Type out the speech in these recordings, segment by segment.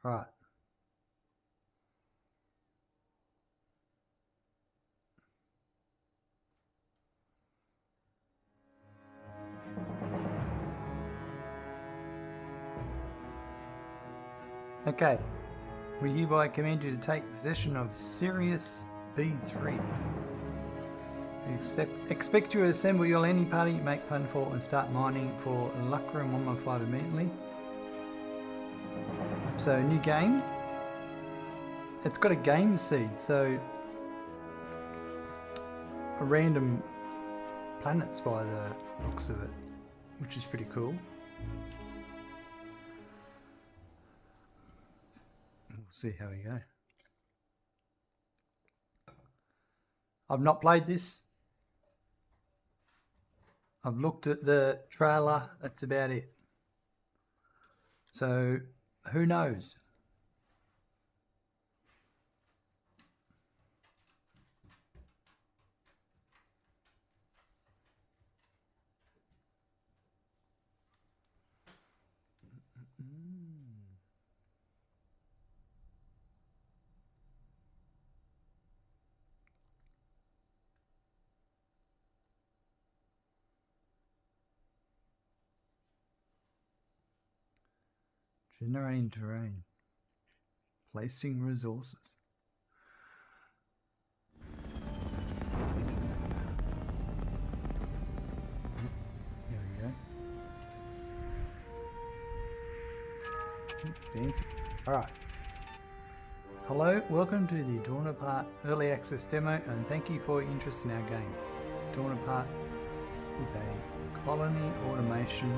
Right. Okay. We hereby command you to take possession of Sirius B3. Expect you to assemble your landing party, make planetfall, and start mining for Lucrum 115 immediately. So, new game. It's got a game seed, so a random planets by the looks of it, which is pretty cool. We'll see how we go. I've not played this. I've looked at the trailer. That's about it. So, who knows? Generating terrain. Placing resources. There we go. Fancy. Alright. Hello, welcome to the Dawn Apart Early Access Demo, and thank you for your interest in our game. Dawn Apart is a colony automation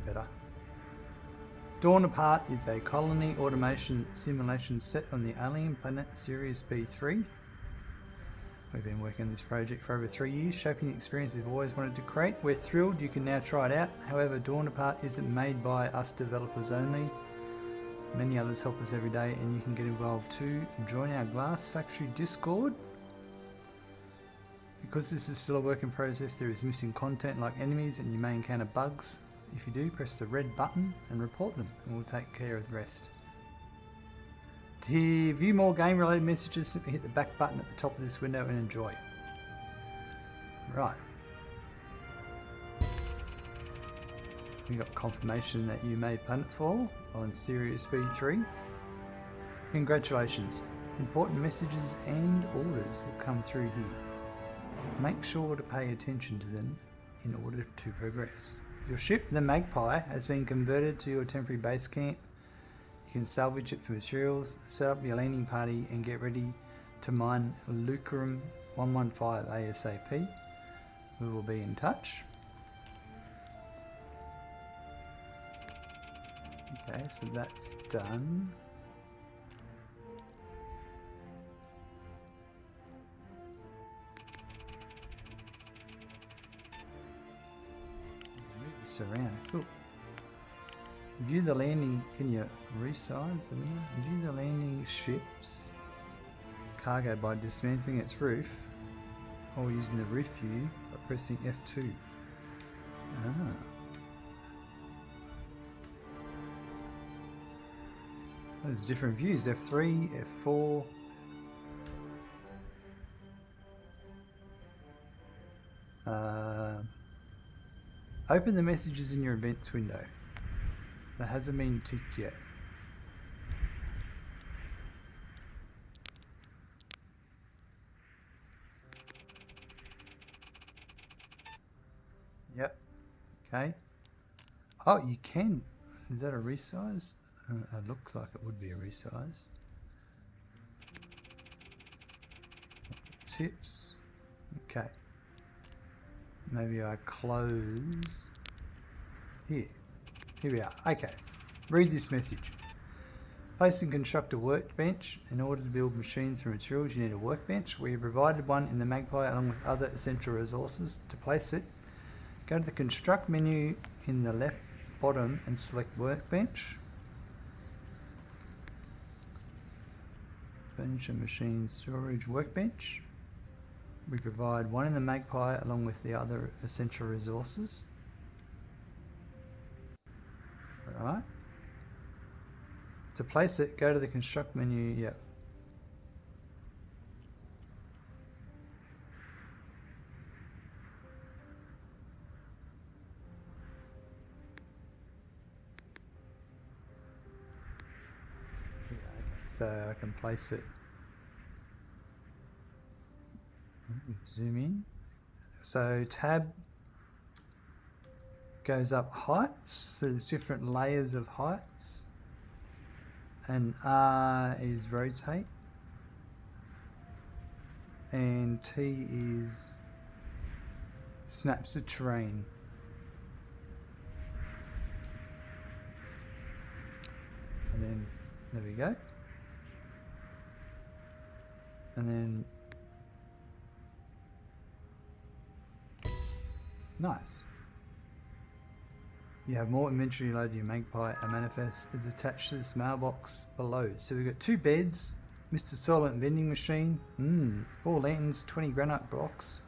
better. Dawn Apart is a colony automation simulation set on the alien planet Sirius B3. We've been working on this project for over 3 years, shaping the experience we've always wanted to create. We're thrilled you can now try it out. However, Dawn Apart isn't made by us developers only. Many others help us every day, and you can get involved too. Join our Glass Factory Discord. Because this is still a work in process, there is missing content like enemies, and you may encounter bugs. If you do, press the red button and report them, and we'll take care of the rest. To view more game-related messages, simply hit the back button at the top of this window and enjoy. Right. We got confirmation that you made planetfall on Sirius B3. Congratulations. Important messages and orders will come through here. Make sure to pay attention to them in order to progress. Your ship, the Magpie, has been converted to your temporary base camp. You can salvage it for materials, set up your landing party, and get ready to mine Lucrum 115 ASAP. We will be in touch. Okay, so that's done. Around. Cool. View the landing. Can you resize the window? View the landing ship's cargo by dismantling its roof or using the roof view by pressing F2. There's different views. F3, F4. Open the messages in your events window. That hasn't been ticked yet. Yep. Okay. Oh, you can. Is that a resize? It looks like it would be a resize. Tips. Okay. Maybe I close here. Here we are. Okay. Read this message. Place and construct a workbench. In order to build machines for materials, you need a workbench. We have provided one in the Magpie along with other essential resources. To place it, go to the construct menu in the left bottom and select Workbench. Furniture, Machine, Storage, Workbench. We provide one in the Magpie along with the other essential resources. Alright. To place it, go to the Construct menu. Yep. So I can place it. Zoom in. So tab goes up heights. So there's different layers of heights. And R is rotate. And T is snaps the terrain. And then there we go. And then nice. You have more inventory loaded in your Magpie. A manifest is attached to this mailbox below. So we've got 2 beds, Mr. Solent vending machine, 4 lanterns, 20 granite blocks,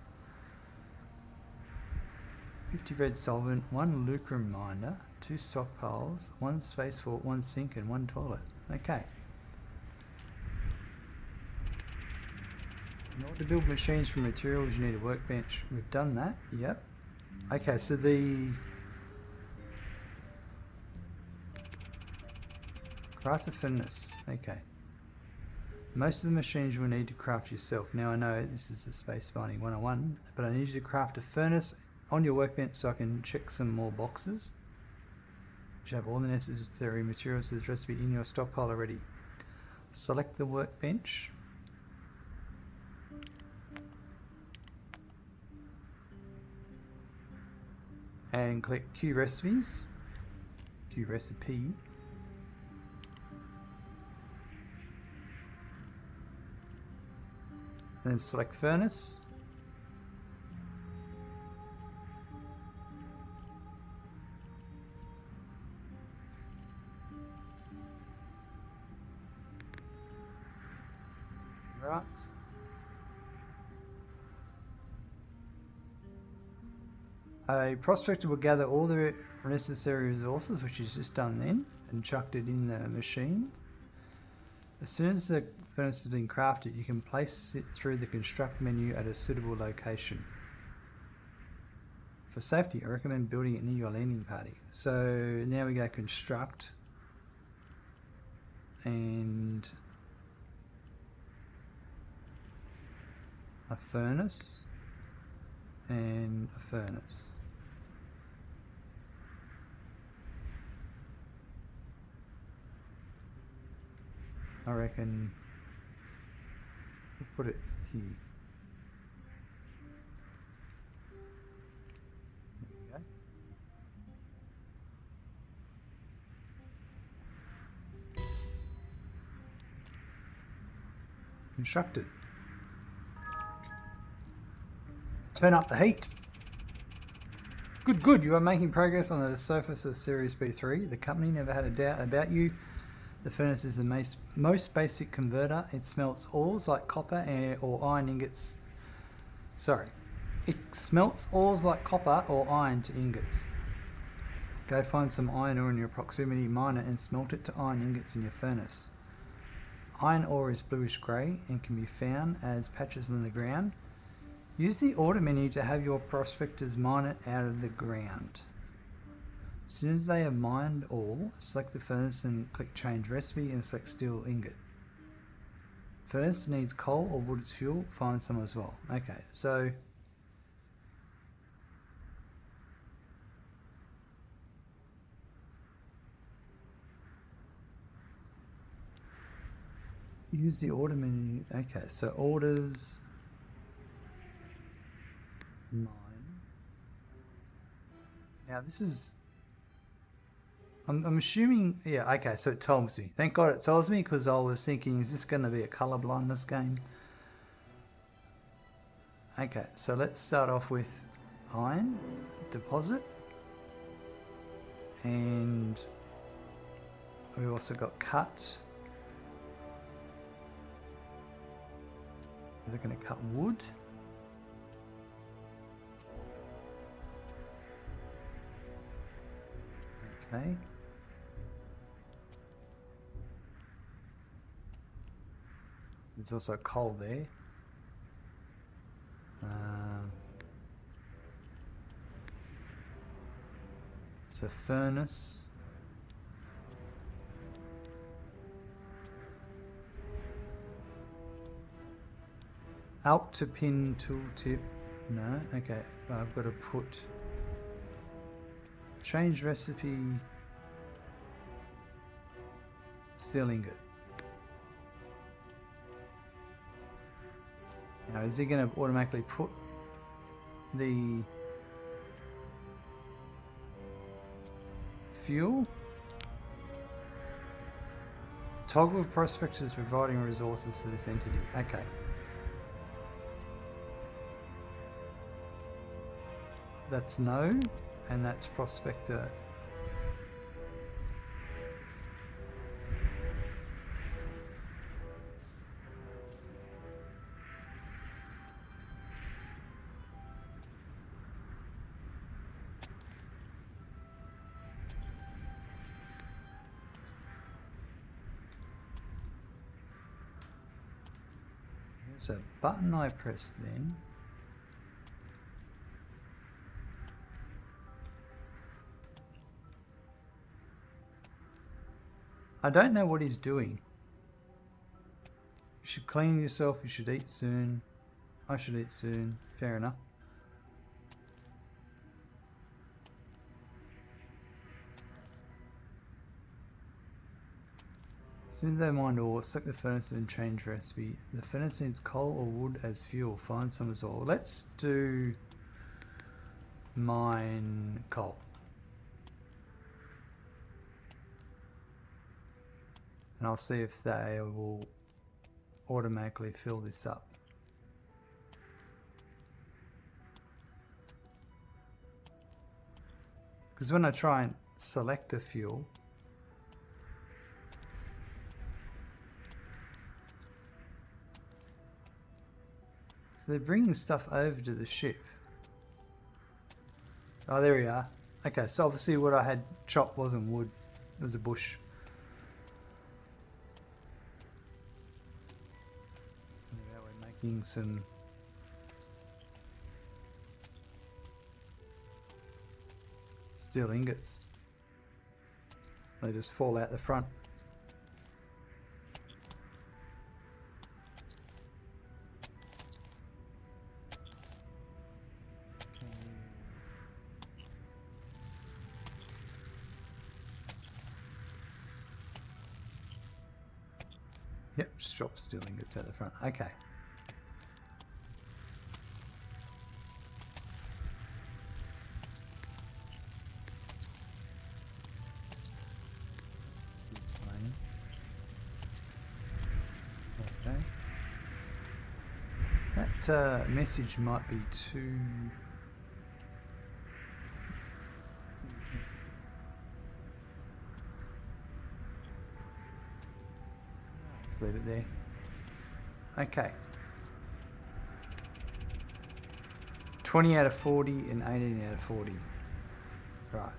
50 red solvent, 1 lucrum miner, 2 stockpiles, 1 spaceport, 1 sink, and 1 toilet. Okay. In order to build machines from materials, you need a workbench. We've done that. Yep. Okay, so the craft a furnace. Okay. Most of the machines you will need to craft yourself. Now I know this is the space mining 101, but I need you to craft a furnace on your workbench so I can check some more boxes. You have all the necessary materials to this recipe in your stockpile already. Select the workbench. And click Q recipes, Q recipe. And then select furnace. Right. A prospector will gather all the necessary resources, which is just done then, and chucked it in the machine. As soon as the furnace has been crafted, you can place it through the construct menu at a suitable location. For safety, I recommend building it near your landing party. So now we go construct and a furnace and a furnace. I reckon we'll put it here. There we go. Constructed. Turn up the heat. Good. You are making progress on the surface of Series B3. The company never had a doubt about you. The furnace is the most basic converter. It smelts ores like copper or iron ingots. It smelts ores like copper or iron to ingots. Go find some iron ore in your proximity, mine it, and smelt it to iron ingots in your furnace. Iron ore is bluish grey and can be found as patches in the ground. Use the order menu to have your prospectors mine it out of the ground. As soon as they have mined ore, select the furnace and click change recipe and select steel ingot. Furnace needs coal or wood as fuel, find some as well. Okay, so use the order menu. Okay, so orders 9. Now this is, I'm assuming, yeah, okay, so it tells me. Thank God it tells me, because I was thinking, is this going to be a colour blindness game? Okay, so let's start off with iron, deposit. And we've also got cut. They're going to cut wood. Okay. There's also coal there. It's a furnace. Alt to pin tooltip. No, okay. I've got to put change recipe. Steel ingot. Now, is he going to automatically put the fuel? Toggle prospectors providing resources for this entity. Okay. That's no, and that's prospector. There's a button I press then. I don't know what he's doing. You should clean yourself, you should eat soon. I should eat soon. Fair enough. Soon as they mine ore, select the furnace and change recipe. The furnace needs coal or wood as fuel. Find some as well. Let's do mine coal. And I'll see if they will automatically fill this up. Because when I try and select a fuel, so they're bringing stuff over to the ship. Oh, there we are. Okay, so obviously what I had chopped wasn't wood, it was a bush. Yeah, we're making some steel ingots. They just fall out the front. Yep, just drop steel ingots out the front. Okay. Okay. That message might be too... Let's leave it there. Okay. 20 out of 40 and 18 out of 40. Right.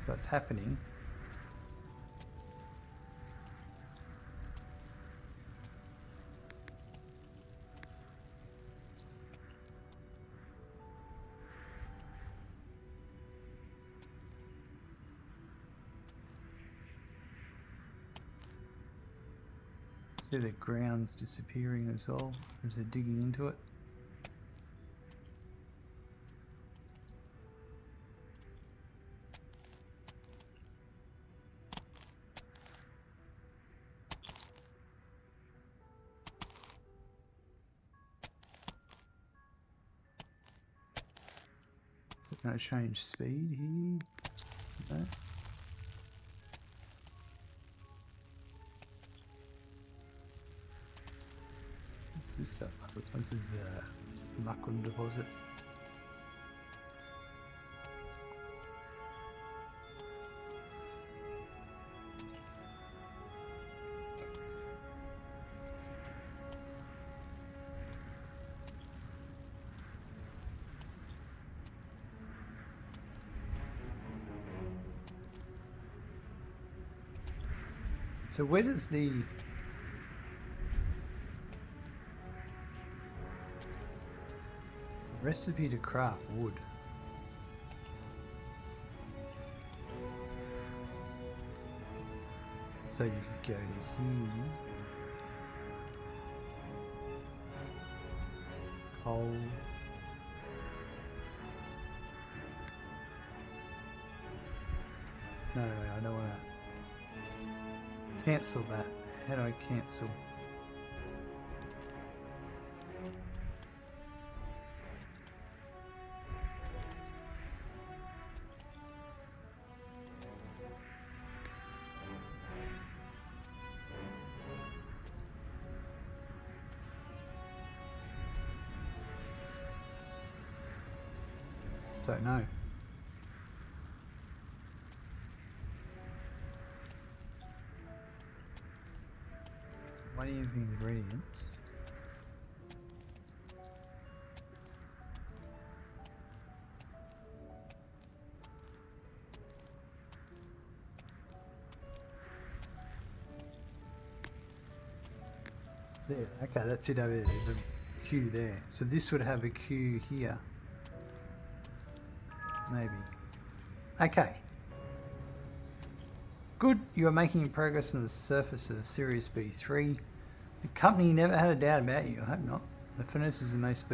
That's happening. See the ground's disappearing as well as they're digging into it. Is it going to change speed here? No. This is the Muckun deposit. So where does the recipe to craft wood? So you could go to here. Coal. No, I don't want to cancel that. How do I cancel? Don't know. What are the ingredients? There, okay, that's it over there. There's a queue there. So this would have a queue here. Maybe. Okay. Good, you are making progress on the surface of Series B3. The company never had a doubt about you, I hope not. The furnace is the most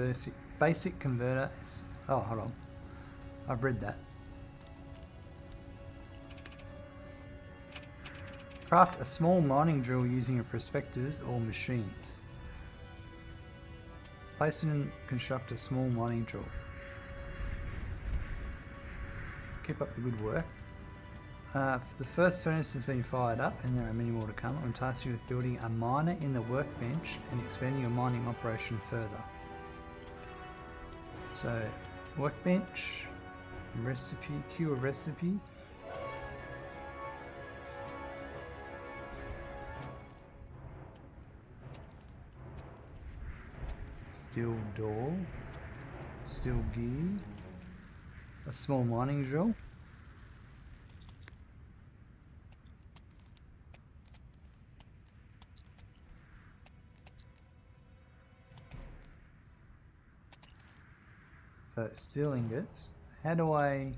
basic converter. Oh, hold on. I've read that. Craft a small mining drill using a prospectors or machines. Place and construct a small mining drill. Keep up the good work. The first furnace has been fired up and there are many more to come. I'm tasked you with building a miner in the workbench and expanding your mining operation further. So, workbench, recipe, queue a recipe. Steel door, steel gear, a small mining drill. So steel ingots. How do I...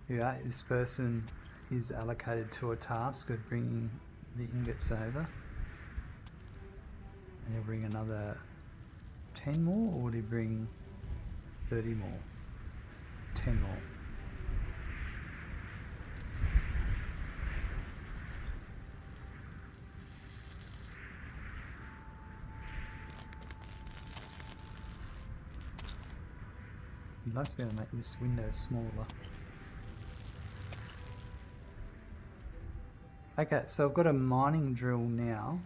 Yeah, this person is allocated to a task of bringing the ingots over. And he'll bring another 10 more, or would he bring 30 more? 10 more. You'd like to be able to make this window smaller. Okay, so I've got a mining drill now.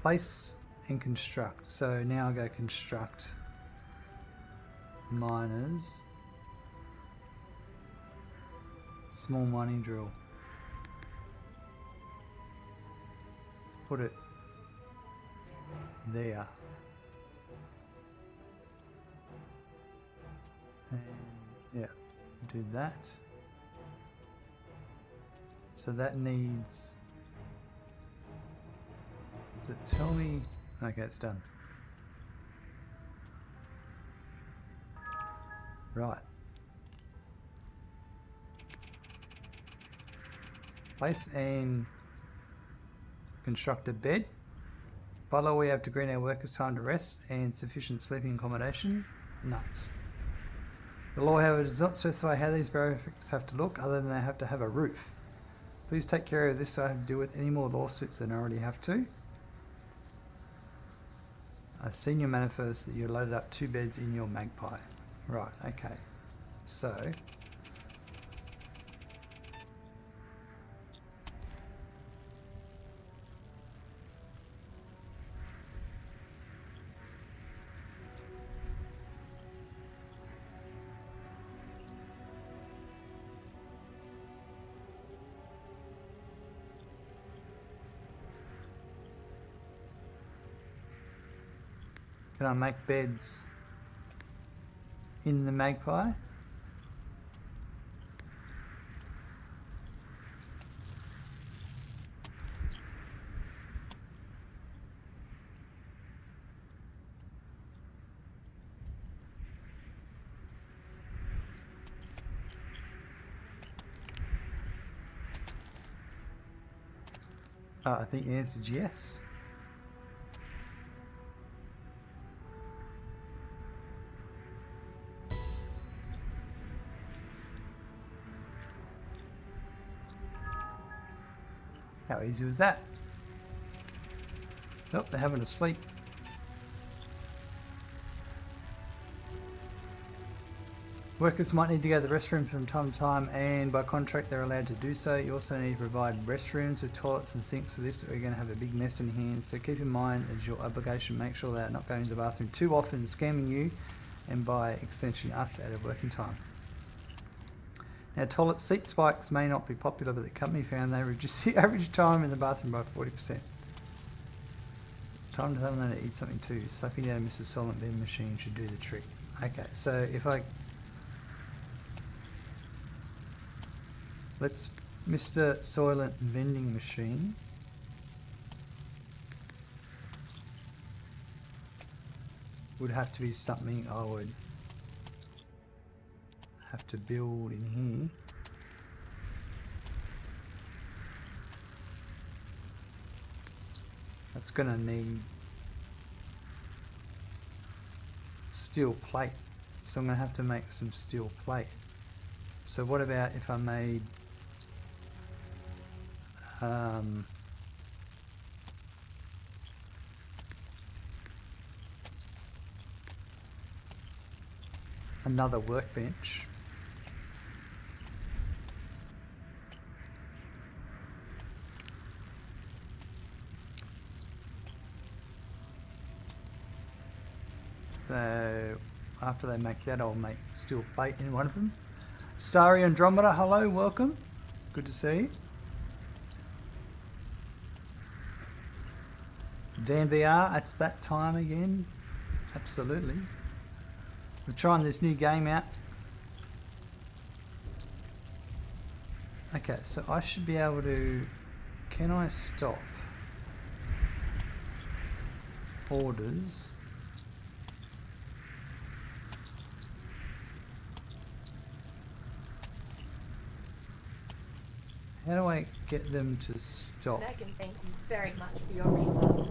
Place and construct. So now I go construct miners. Small mining drill. Let's put it there. And yeah, do that. So that needs... Does it tell me? Okay, it's done. Right. Place and construct a bed. By law, we have to grant our workers time to rest and sufficient sleeping accommodation. Nuts. The law, however, does not specify how these barracks have to look, other than they have to have a roof. Please take care of this so I have to deal with any more lawsuits than I already have to. I've seen your manifest that you loaded up 2 beds in your Magpie. Right, okay. So... Can I make beds in the Magpie? I think the answer is yes. How easy was that? Oh, they're having a sleep. Workers might need to go to the restroom from time to time, and by contract they're allowed to do so. You also need to provide restrooms with toilets and sinks for this, or you're going to have a big mess in your hands. So keep in mind as your obligation, make sure they're not going to the bathroom too often, scamming you, and by extension us out of working time. Now, toilet seat spikes may not be popular, but the company found they reduce the average time in the bathroom by 40%. Time to tell them to eat something too. Sucking down Mr. Solent vending machine should do the trick. Okay, so if I... Let's... Mr. Soylent vending machine. Would have to be something I would have to build in here. That's gonna need steel plate, so I'm gonna have to make some steel plate. So what about if I made another workbench? So after they make that, I'll make steel plate in one of them. Starry Andromeda, hello, welcome. Good to see you. Dan VR, it's that time again. Absolutely. We're trying this new game out. Okay, so I should be able to... Can I stop orders? How do I get them to stop? Megan, thanks very much for your resub.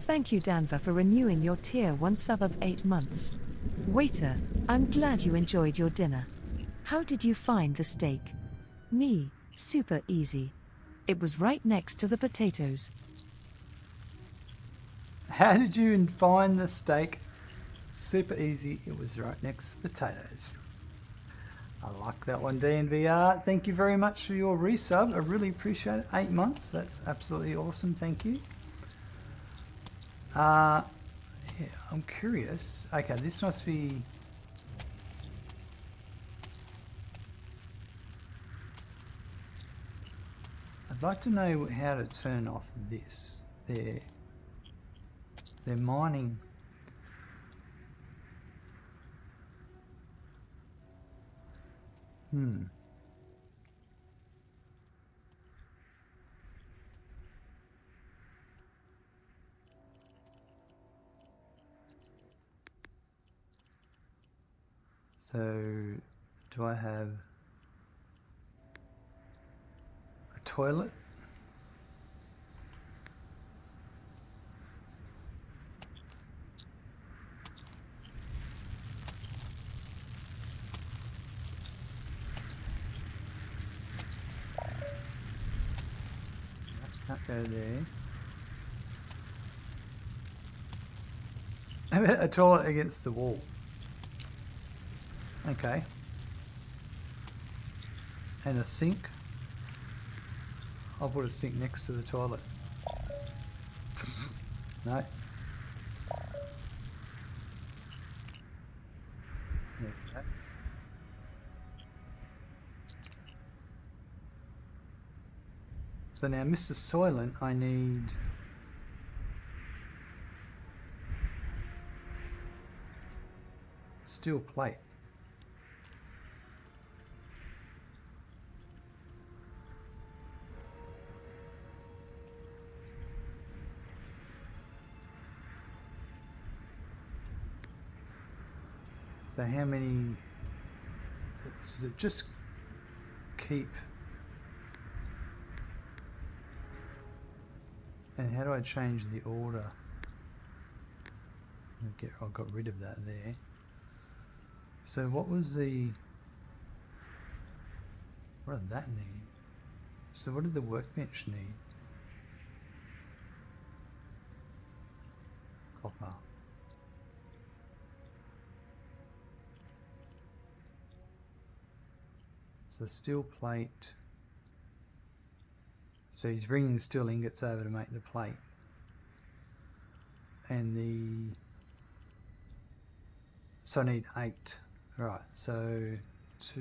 Thank you, Danva, for renewing your tier 1 sub of 8 months. Waiter, I'm glad you enjoyed your dinner. How did you find the steak? Me, super easy. It was right next to the potatoes. How did you find the steak? Super easy, it was right next to the potatoes. I like that one, DNVR. Thank you very much for your resub. I really appreciate it. 8 months, that's absolutely awesome. Thank you. Yeah, I'm curious. Okay, this must be... I'd like to know how to turn off this. They're mining. So, do I have a toilet? Can't go there. How about a toilet against the wall? Okay. And a sink. I'll put a sink next to the toilet. No. Okay. So now, Mr. Soylent, I need... steel plate. So how many... Does it just keep... And how do I change the order? I got rid of that there. So what was the... What did that need? So what did the workbench need? Copper. So steel plate. So he's bringing the steel ingots over to make the plate. And the... So I need 8. Right, so 2...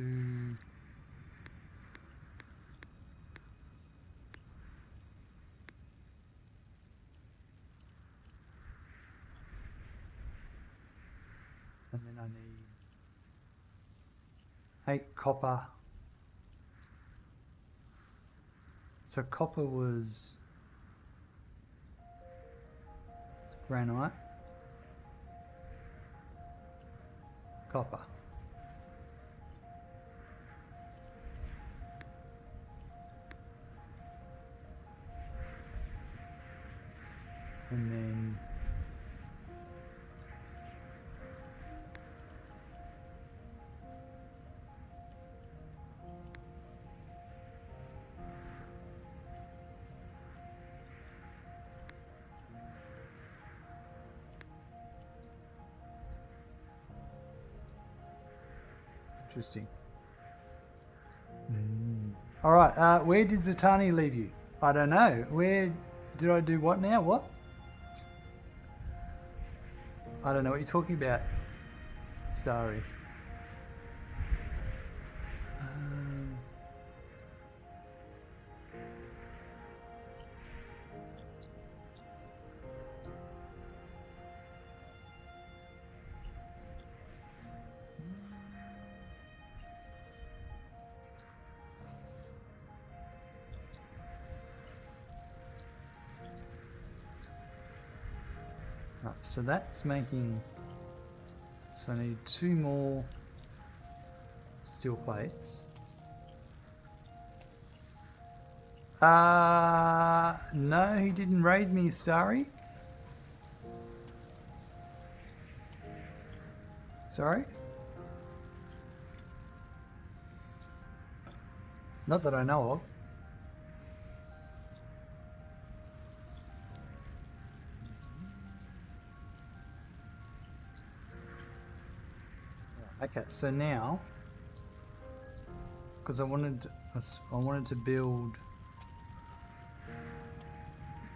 And then I need 8 copper. So copper was granite, copper. And then interesting. All right, where did Zatanni leave you? I don't know. Where did I do what now? What? I don't know what you're talking about, Starry. Right, so that's making... So I need 2 more steel plates. No, he didn't raid me, Starry. Sorry? Not that I know of. Okay, so now, because I wanted to build,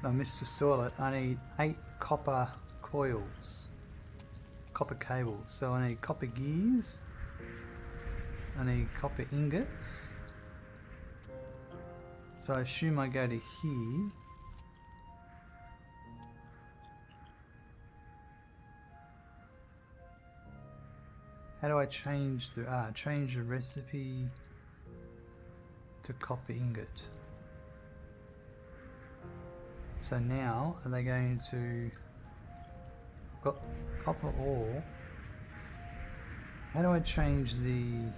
I missed to soil it. I need 8 copper coils, copper cables. So I need copper gears. I need copper ingots. So I assume I go to here. How do I change the recipe to copper ingot? So now are they going to got copper ore? How do I change the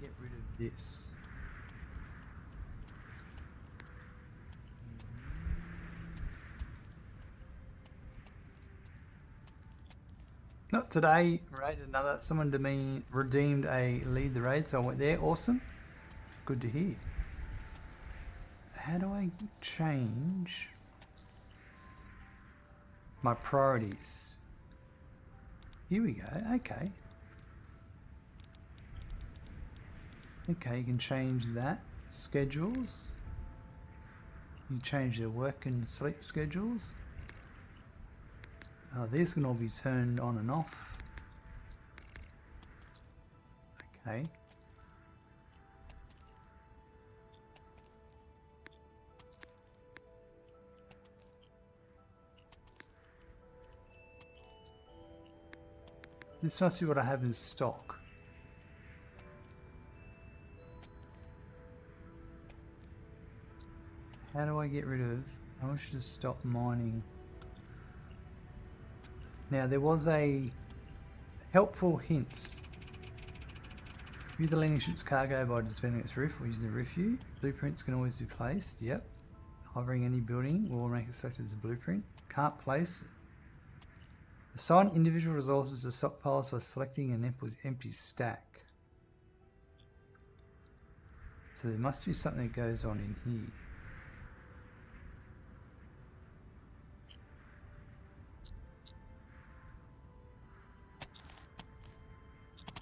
get rid of this? Not today. Raided another. Someone to me redeemed a lead the raid, so I went there. Awesome. Good to hear. How do I change my priorities? Here we go. Okay. Okay, you can change that. Schedules. You change your work and sleep schedules. These can all be turned on and off. Okay. This must be what I have in stock. How do I get rid of... I want you to stop mining. Now there was a helpful hints. View the landing ship's cargo by dispelling its roof or using the roof view. Blueprints can always be placed. Yep. Hovering any building will make it selected as a blueprint. Can't place. Assign individual resources to stockpiles by selecting an empty stack. So there must be something that goes on in here.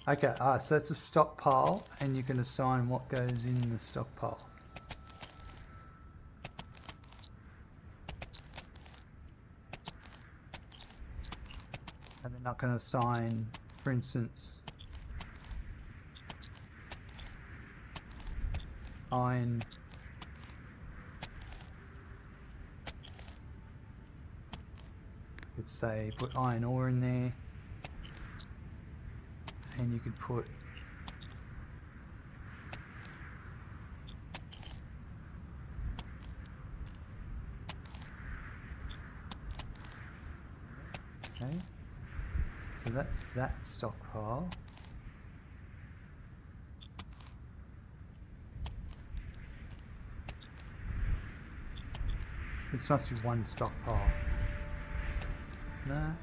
Okay, so that's a stockpile, and you can assign what goes in the stockpile. And then I can assign, for instance, iron. Let's say put iron ore in there. And you could put okay, so that's that stockpile. This must be one stockpile. No.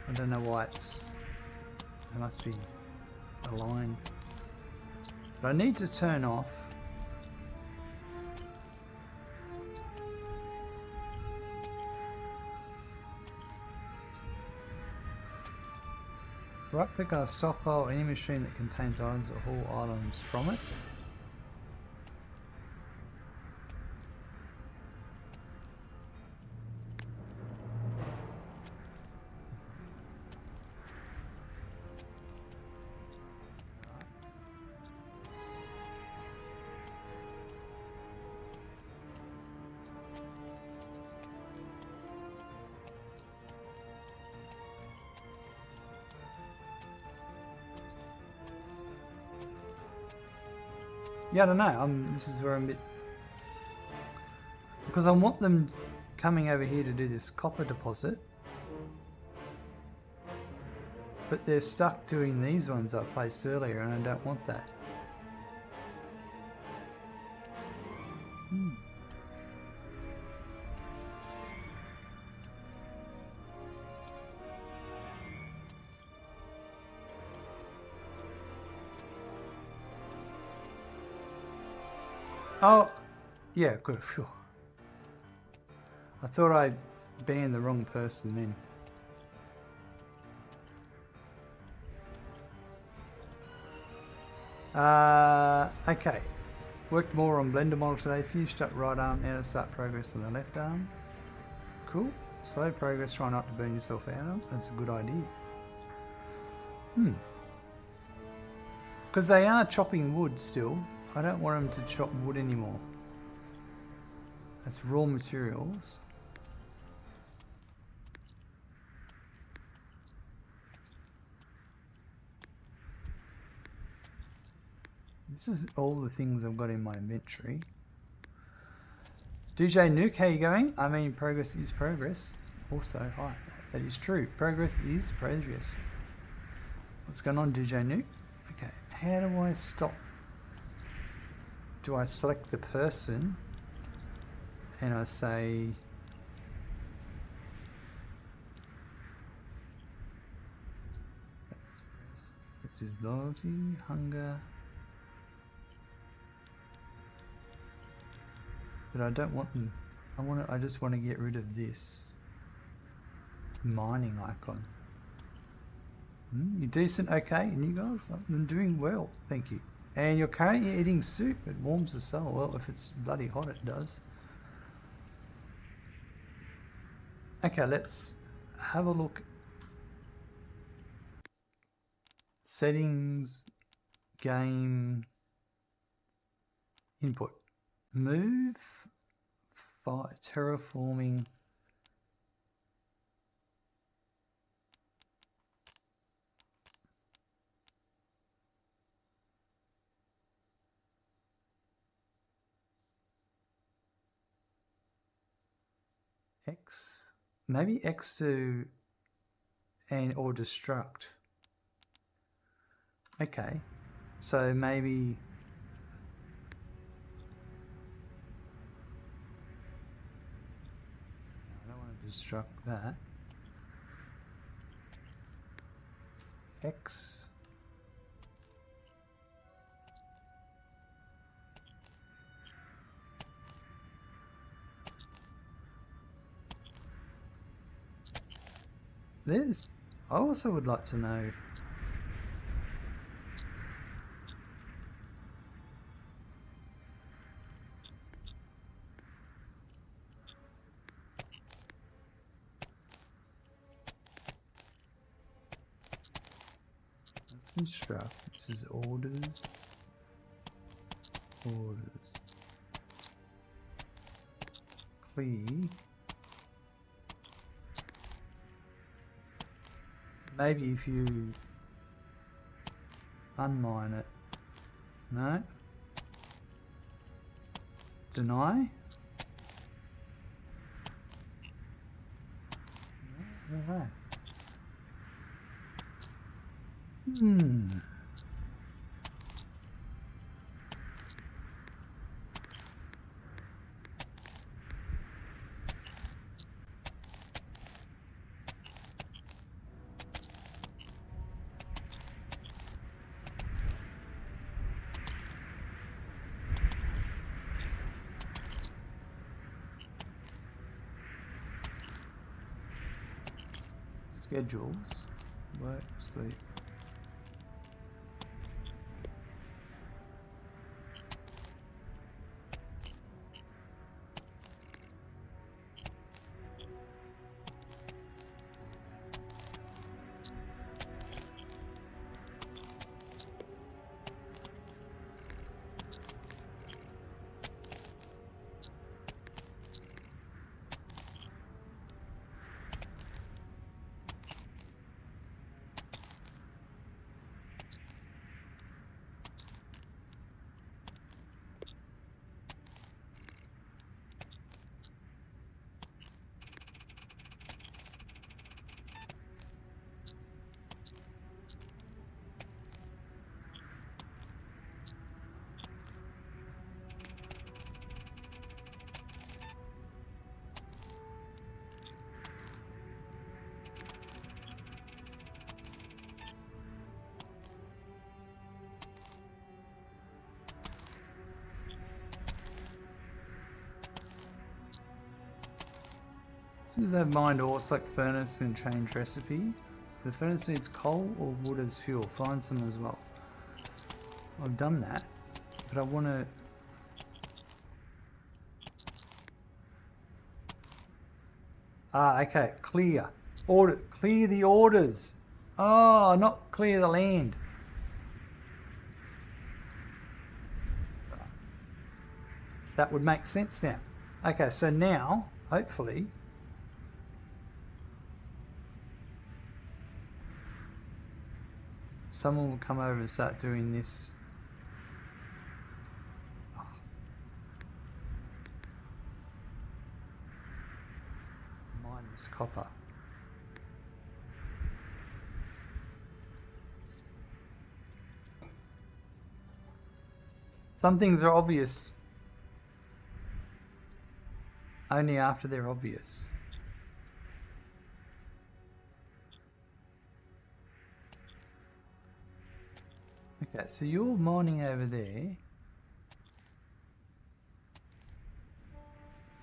I don't know why it must be aligned. But I need to turn off right click on a stockpile, any machine that contains items or haul items from it. Yeah, I don't know. This is where I'm a bit... Because I want them coming over here to do this copper deposit. But they're stuck doing these ones I placed earlier, and I don't want that. Oh, yeah, good. Phew. I thought I banned the wrong person then. Okay. Worked more on blender model today. Finished up right arm, now to start progress on the left arm. Cool. Slow progress, try not to burn yourself out. That's a good idea. Because they are chopping wood still. I don't want them to chop wood anymore. That's raw materials. This is all the things I've got in my inventory. DJ Nuke, how you going? I mean, progress is progress. Also, hi, that is true. Progress is progress. What's going on, DJ Nuke? Okay, how do I stop? Do I select the person and I say that's his loyalty, hunger, but I don't want them. I just want to get rid of this mining icon. You decent? Okay, and you guys? I'm doing well, thank you. And you're currently eating soup. It warms the soul. Well, if it's bloody hot, it does. Okay, let's have a look. Settings, game, input, move, terraforming. X, maybe X to and or destruct. Okay, so maybe I don't want to destruct that. X. There's, I also would like to know let's construct. This is orders. Orders. Clear. Maybe if you unmine it. No. Deny. No. Schedules. Work, sleep. Does have mind or select furnace and change recipe? The furnace needs coal or wood as fuel. Find some as well. I've done that, but I want to. Okay. Clear. Order. Clear the orders. Oh, not clear the land. That would make sense now. Okay, so now, hopefully, someone will come over and start doing this. Mine is copper. Some things are obvious only after they're obvious. Okay, so you're mining over there.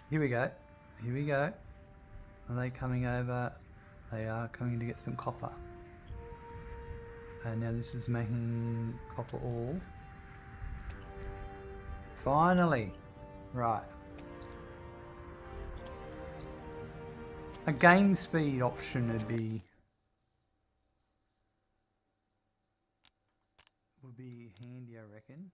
Here we go. Here we go. Are they coming over? They are coming to get some copper. And now this is making copper ore. Finally. Right. A game speed option would be handy, I reckon.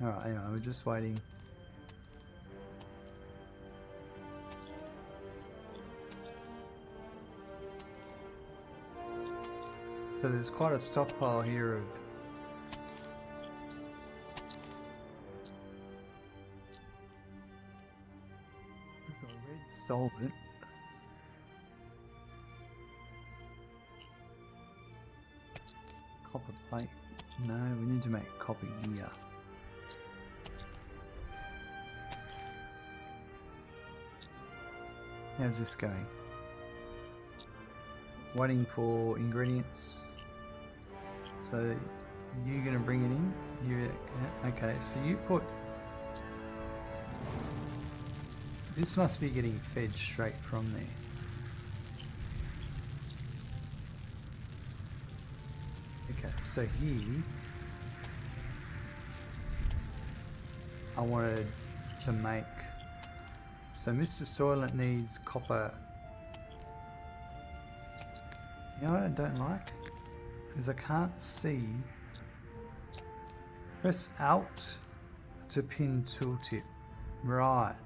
Alright, anyway, we're just waiting. So there's quite a stockpile here of we've got red solvent. Copper plate. No, we need to make copper gear. How's this going? Waiting for ingredients. So you're gonna bring it in? Okay, so you put... This must be getting fed straight from there. Okay, so here I wanted to make, so Mr. Soylent needs copper. You know what I don't like? Is I can't see. Press Alt to pin tooltip. Right.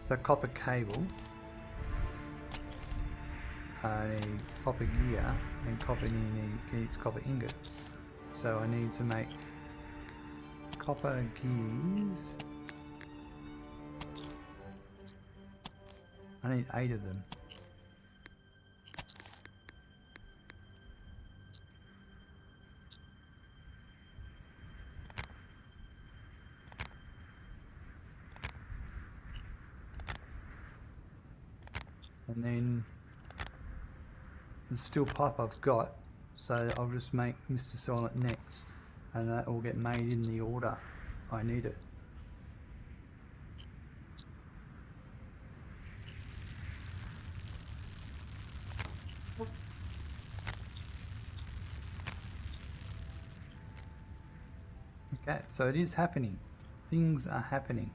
So copper cable, I need copper gear, and copper needs copper ingots. So I need to make copper gears. I need 8 of them. And then the steel pipe I've got, so I'll just make Mr. Silent next, and that will get made in the order I need it. Okay, so it is happening. Things are happening.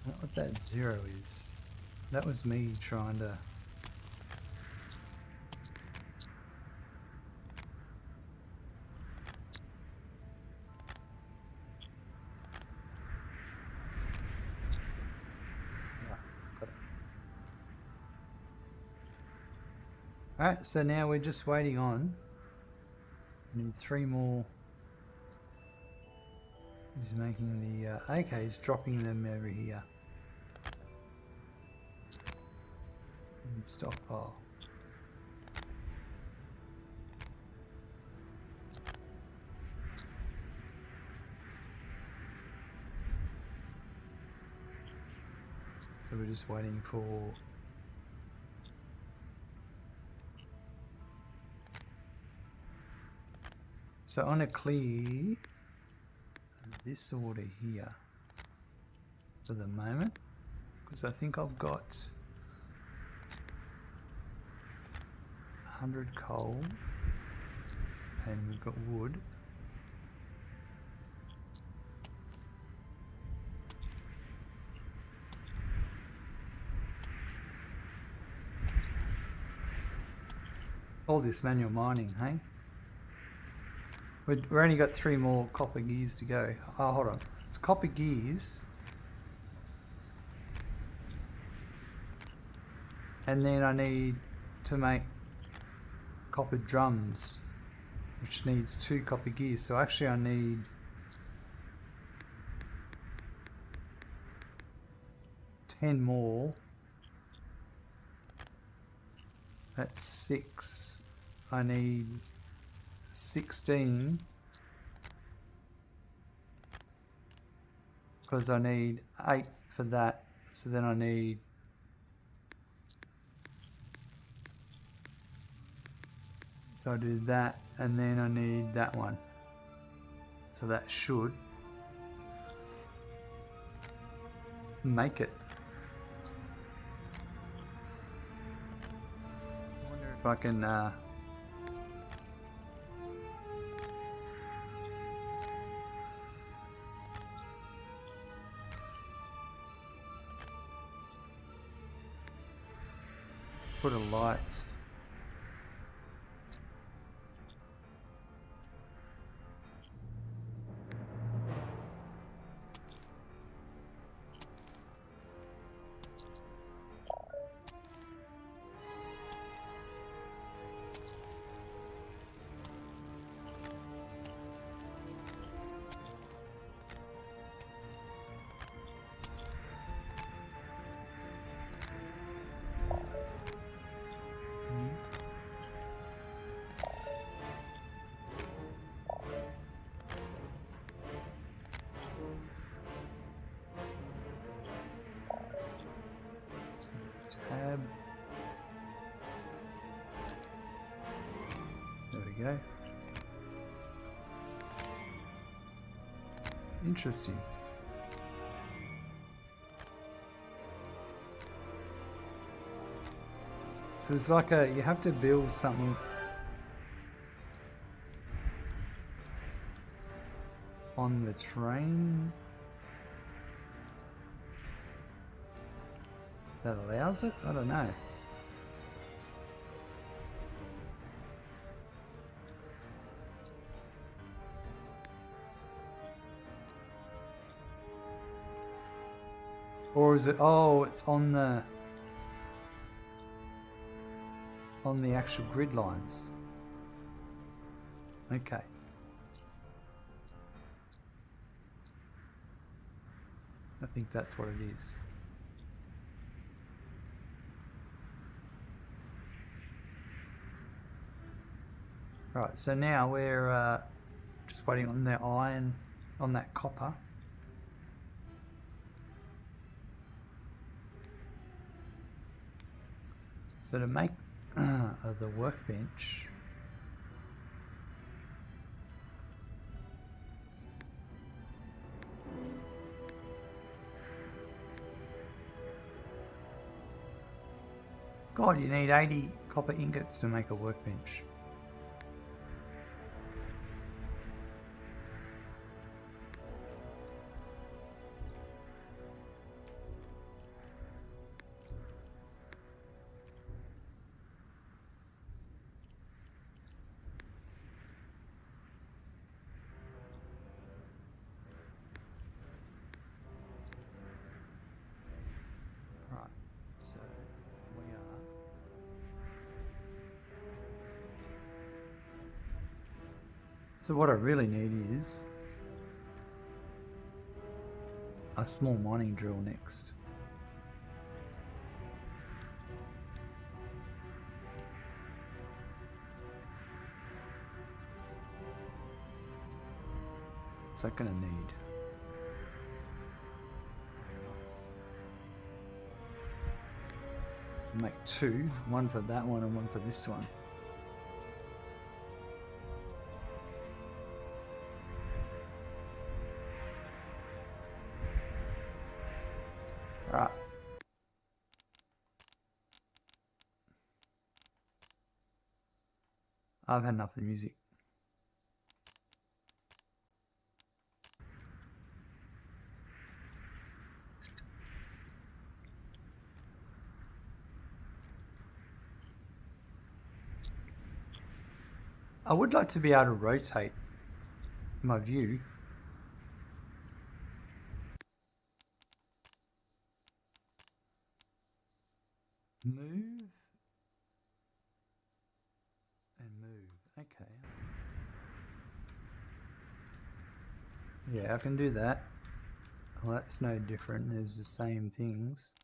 I don't know what that 0 is. That was me trying to... Right, got it. Alright, so now we're just waiting on... We need 3 more... He's making the... okay, he's dropping them over here. In stockpile. So we're just waiting for... So on a clear this order here for the moment, because I think I've got 100 coal and we've got wood. All this manual mining, hey? We've only got 3 more copper gears to go. Oh, hold on. It's copper gears. And then I need to make copper drums, which needs 2 copper gears. So actually I need 10 more. That's 6. I need 16 because I need 8 for that. So then I need I do that, and then I need that one. So that should make it. I wonder if I can put a light. Tab. There we go. Interesting. So it's like you have to build something on the train that allows it? I don't know. Or is it, oh, it's on the actual grid lines. Okay. I think that's what it is. Right, so now we're just waiting on the iron, on that copper. So to make the workbench, God, you need 80 copper ingots to make a workbench. Right, so we are. So what I really need is a small mining drill next. What's that gonna need? Make two, one for that one and one for this one. Right. I've had enough of the music. I would like to be able to rotate my view. Move and move. Okay. Yeah, I can do that. Well, that's no different. There's the same things.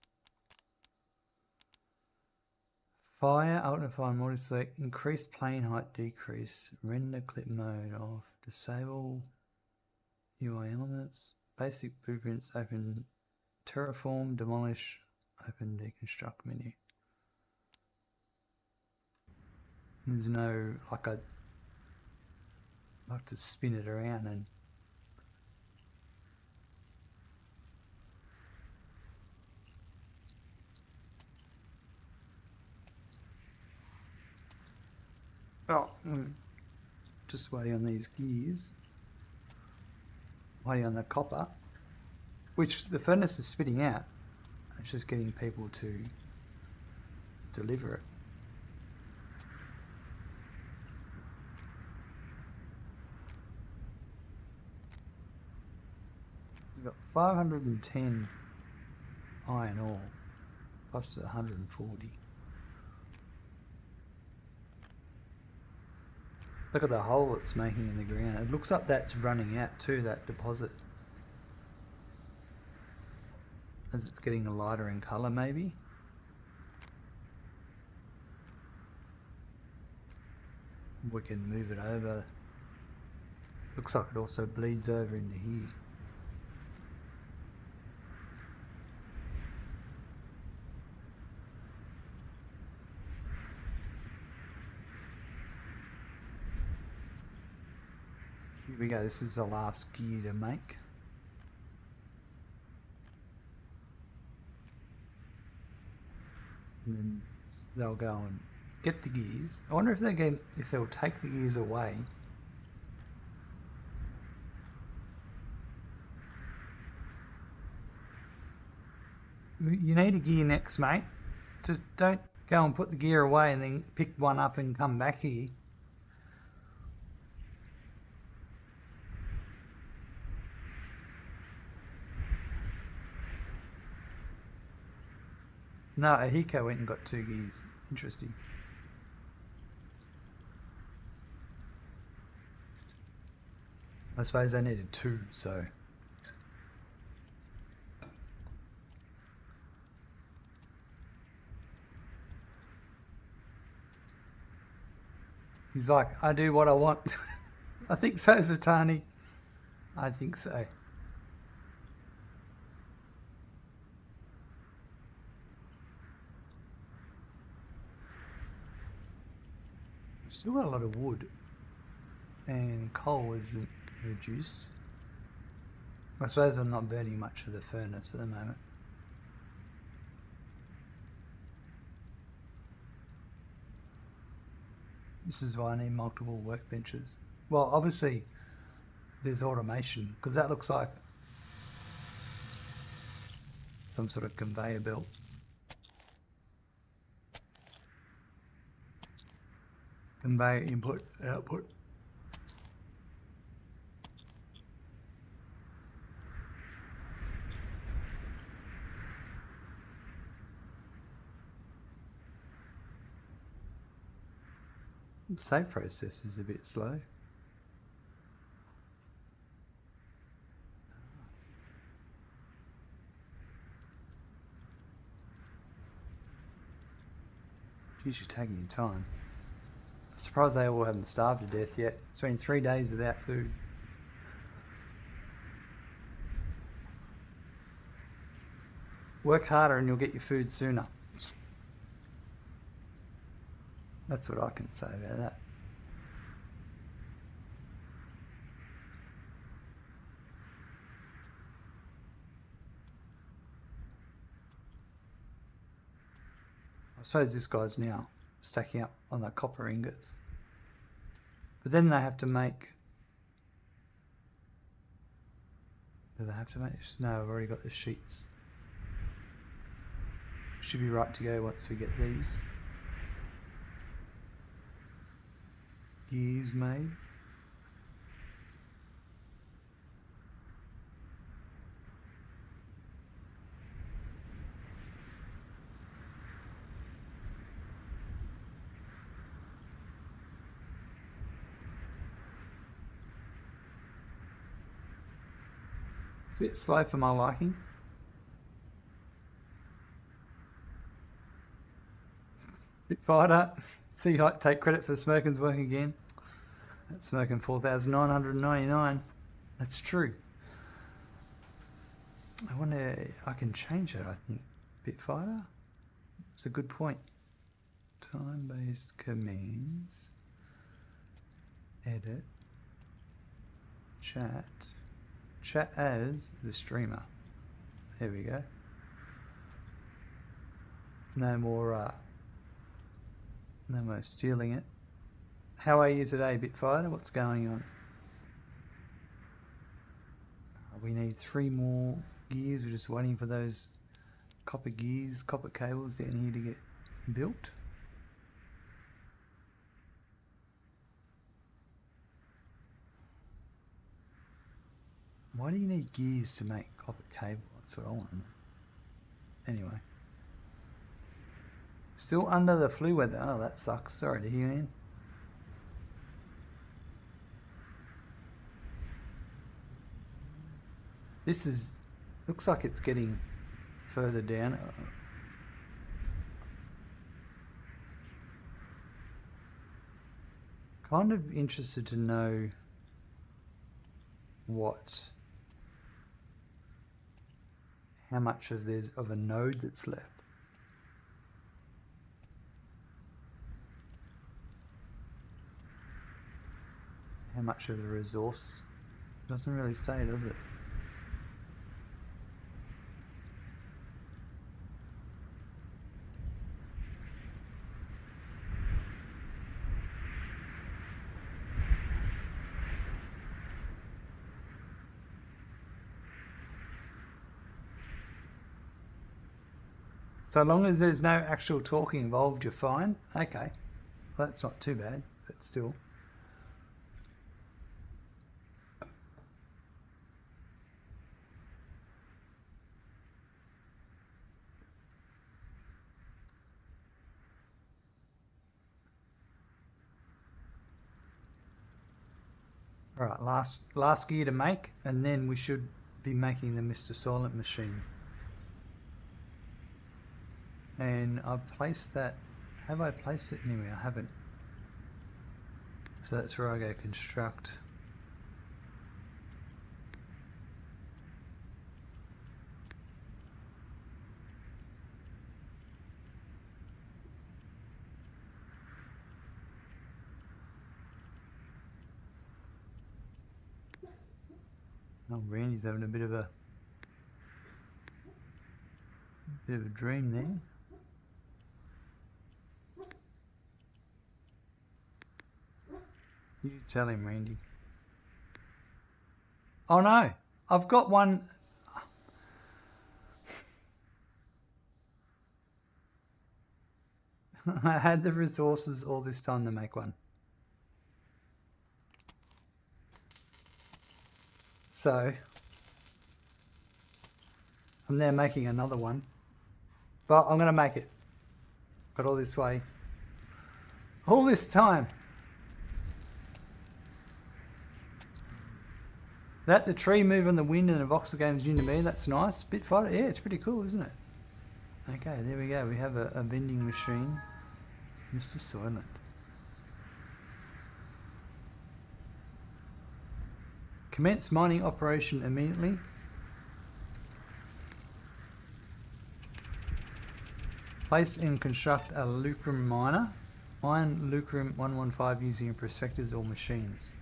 Fire, ultrafine, multi-select, increase plane height, decrease, render clip mode off, disable UI elements, basic blueprints, open terraform, demolish, open deconstruct menu. There's no, like I have to spin it around and just waiting on these gears, waiting on the copper, which the furnace is spitting out. It's just getting people to deliver it. We've got 510 iron ore plus 140. Look at the hole it's making in the ground. It looks like that's running out too, that deposit. As it's getting lighter in colour maybe. We can move it over. Looks like it also bleeds over into here. Here we go, this is the last gear to make. And then they'll go and get the gears. I wonder if they'll take the gears away. You need a gear next, mate. Just don't go and put the gear away and then pick one up and come back here. No, Ahiko went and got 2 gears. Interesting. I suppose they needed 2, so... He's like, I do what I want. I think so, Zatani. I think so. Still got a lot of wood, and coal isn't reduced. I suppose I'm not burning much of the furnace at the moment. This is why I need multiple workbenches. Well, obviously there's automation, because that looks like some sort of conveyor belt. Conveyor input, output. The save process is a bit slow. Geez, you're taking your time. I'm surprised they all haven't starved to death yet. It's been 3 days without food. Work harder and you'll get your food sooner. That's what I can say about that. I suppose this guy's now stacking up on the copper ingots. But then they have to make... Do they have to make... No, I've already got the sheets. Should be right to go once we get these gears made. It's a bit slow for my liking. Bit fired up. See, like, take credit for Smirkin's work again. That's Smirkin 4,999. That's true. I wonder, I can change it, I think. Bit fighter? It's a good point. Time-based commands. Edit. Chat. Chat as the streamer. There we go. No more stealing it. How are you today, Bitfighter? What's going on? We need 3 more gears. We're just waiting for those copper gears, copper cables down here to get built. Why do you need gears to make copper cable? That's what I want. Anyway. Still under the flu weather. Oh, that sucks. Sorry to hear, Ian. This is... looks like it's getting further down. Kind of interested to know how much of there's of a node that's left. How much of the resource? Doesn't really say, does it? So long as there's no actual talking involved, you're fine. Okay. Well, that's not too bad, but still. All right, last gear to make, and then we should be making the Mr. Silent machine. And I've placed that. Have I placed it anywhere? I haven't. So that's where I go construct. Oh, Randy's having a bit of a dream there. You tell him, Randy. Oh no, I've got one. I had the resources all this time to make one. So, I'm now making another one. But I'm going to make it. Got all this way. All this time. That the tree move on the wind and the voxel game is new to me. That's nice. Bit fighter. Yeah, it's pretty cool, isn't it? Okay, there we go. We have a vending machine. Mr. Silent. Commence mining operation immediately. Place and construct a lucrum miner. Mine lucrum 115 using prospectors or machines.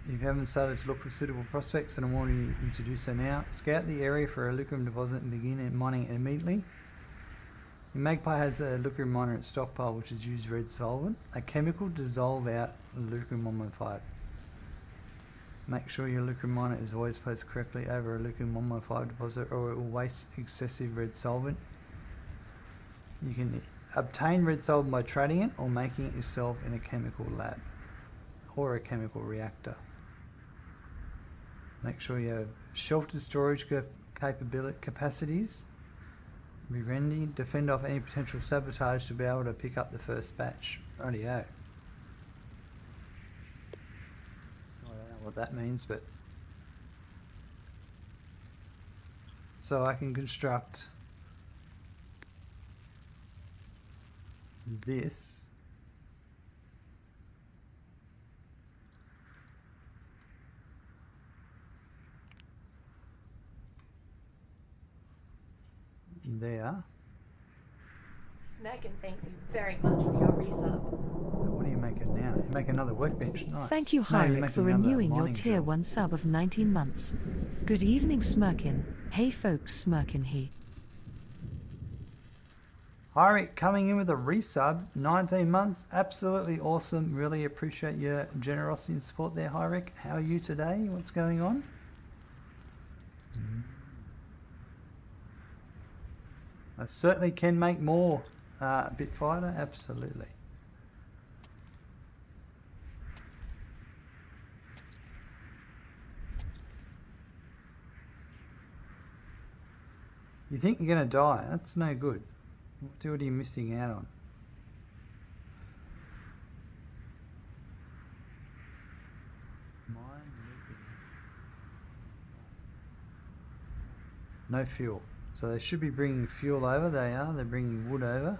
If you haven't started to look for suitable prospects, then I'm warning you to do so now. Scout the area for a lucrum deposit and begin mining it immediately. The Magpie has a lucrum miner at stockpile which is used red solvent. A chemical dissolve out lucrum 115. Make sure your lucrum miner is always placed correctly over a lucrum 115 deposit or it will waste excessive red solvent. You can obtain red solvent by trading it or making it yourself in a chemical lab or a chemical reactor. Make sure you have sheltered storage capacities. Be ready. Defend off any potential sabotage to be able to pick up the first batch. Rightio. I don't know what that means, but so I can construct this. There. Smeckin thanks you very much for your resub. What are you making now? You make another workbench. Nice. Thank you, No, you're Hyric, making for another renewing your mining tier drill. 1 sub of 19 months. Good evening, Smirkin. Hey folks, Smirkin he. Hyric coming in with a resub, 19 months, absolutely awesome. Really appreciate your generosity and support there, Hyric. How are you today? What's going on? I certainly can make more bit fighter, absolutely. You think you're going to die? That's no good. What are you missing out on? No fuel. So they should be bringing fuel over. They are. They're bringing wood over.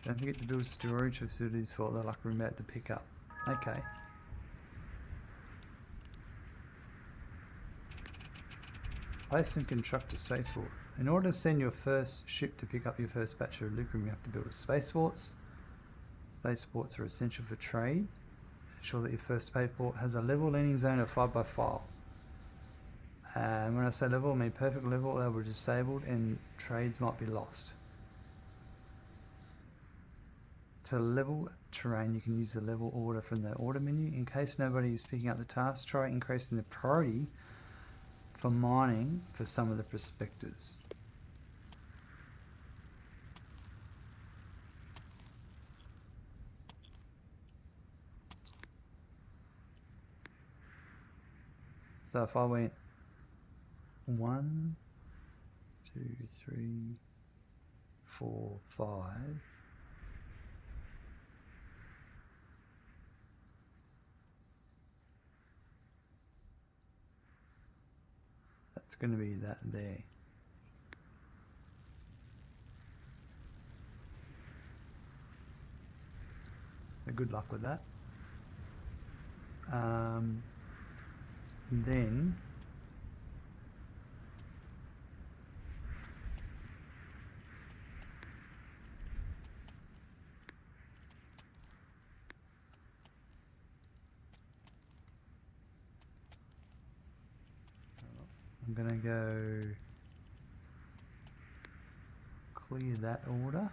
Don't forget to build storage facilities for the luck room about to pick up. Okay. Place and construct a spaceport. In order to send your first ship to pick up your first batch of lucrum, you have to build a spaceports. Spaceports are essential for trade. Ensure that your first spaceport has a level landing zone of 5x5. And when I say level, I mean perfect level. They were disabled and trades might be lost. To level terrain, you can use the level order from the order menu. In case nobody is picking up the task, try increasing the priority for mining for some of the prospectors. So if I went 1, 2, 3, 4, 5. That's going to be that there. So good luck with that. Then I'm going to go clear that order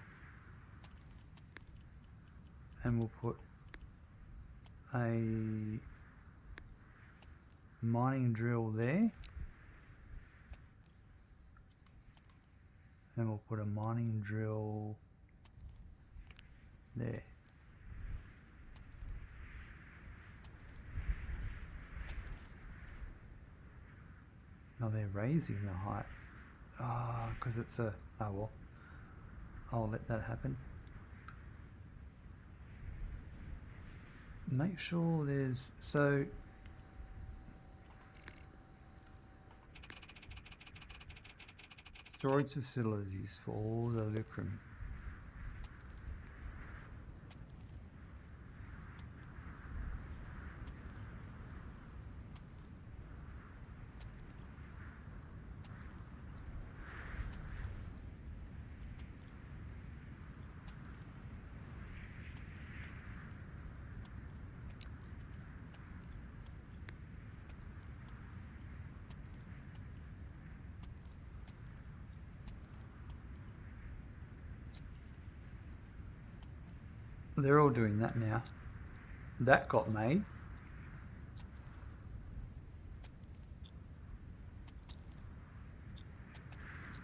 and we'll put a mining drill there and we'll put a mining drill there. Oh, they're raising the height. Ah, because it's a... Oh well. I'll let that happen. Make sure there's... So... Storage facilities for all the lucrum. They're all doing that now. That got made.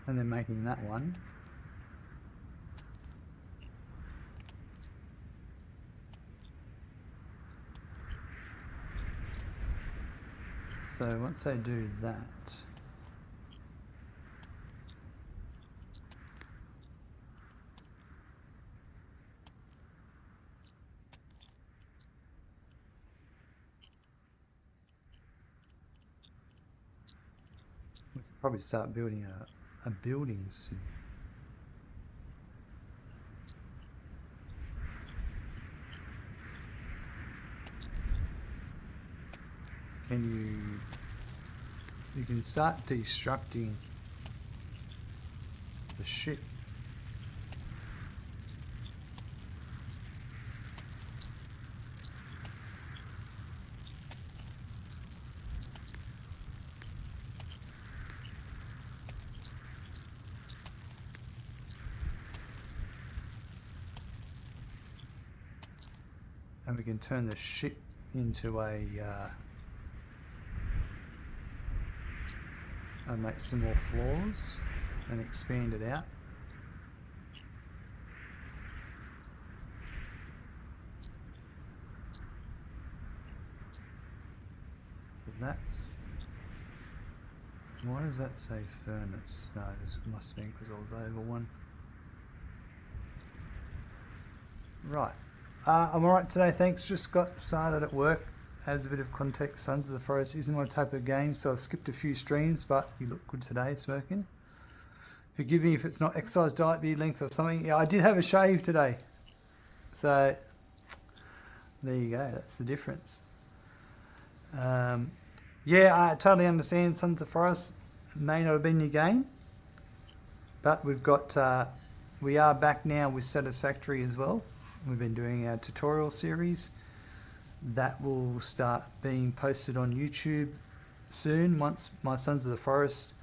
And they're making that one. So once they do that, we could probably start building a building soon. You can start destructing the ship. And we can turn the ship into a and make some more floors and expand it out. So that's, why does that say furnace? No, this must be because I was over one. Right. I'm alright today, thanks. Just got started at work. As a bit of context, Sons of the Forest isn't my type of game, so I've skipped a few streams, but you look good today, smirking. Forgive me if it's not exercise, diet, beard length or something. Yeah, I did have a shave today. So, there you go, that's the difference. Yeah, I totally understand Sons of the Forest may not have been your game, but we've got, we are back now with Satisfactory as well. We've been doing our tutorial series. That will start being posted on YouTube soon. Once my Sons of the Forest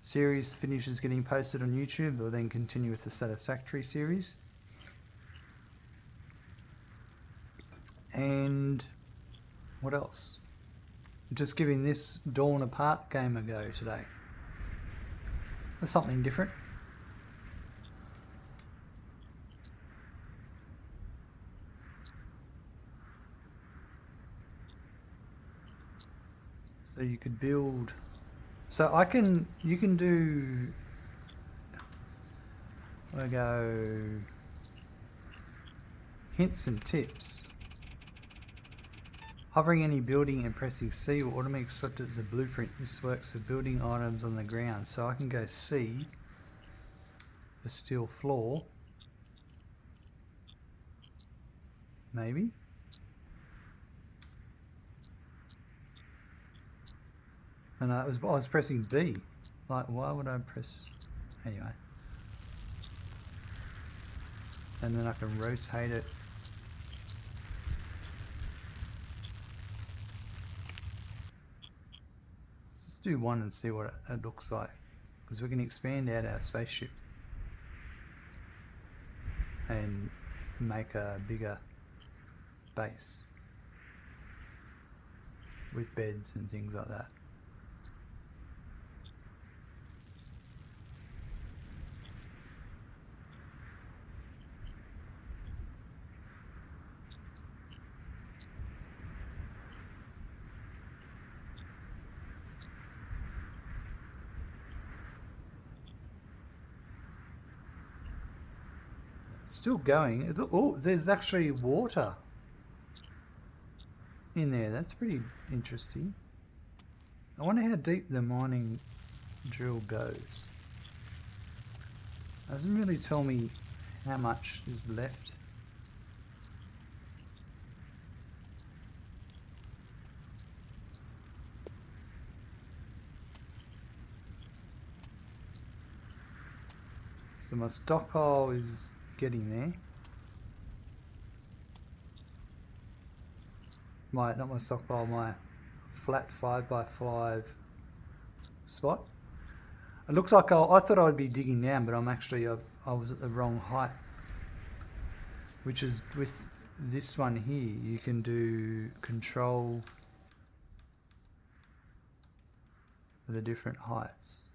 series finishes getting posted on YouTube, we'll then continue with the Satisfactory series. And what else? Just giving this Dawn Apart game a go today. There's something different. So you could build, so you can do, I go hints and tips. Hovering any building and pressing C will automatically select it as a blueprint. This works for building items on the ground. So I can go C for steel floor, maybe. And I was pressing B. Like, why would I press... Anyway. And then I can rotate it. Let's just do one and see what it looks like. Because we can expand out our spaceship. And make a bigger base. With beds and things like that. Still going. Oh, there's actually water in there. That's pretty interesting. I wonder how deep the mining drill goes. Doesn't really tell me how much is left. So my stockpile is getting there. Not my stockpile, my flat 5x5 spot. It looks like I thought I'd be digging down, but I'm actually, I was at the wrong height. Which is with this one here, you can do control for the different heights.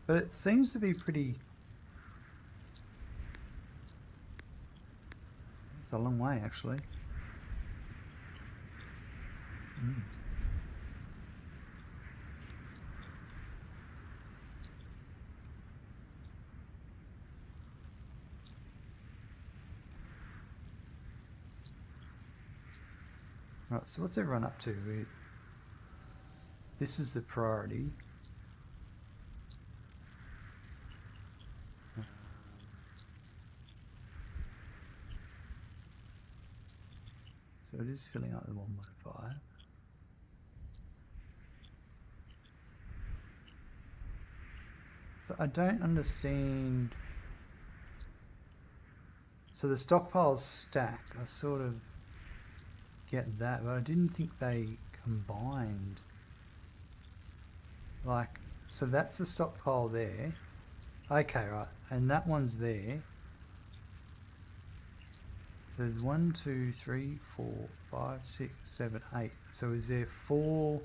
But it seems to be pretty... It's a long way, actually. Right, so what's everyone up to? This is the priority. So it is filling up the 1.5. So I don't understand. So the stockpiles stack. I sort of get that, but I didn't think they combined. Like, So that's the stockpile there. Okay, right, and that one's there. There's 1, 2, 3, 4, 5, 6, 7, 8. So is there 4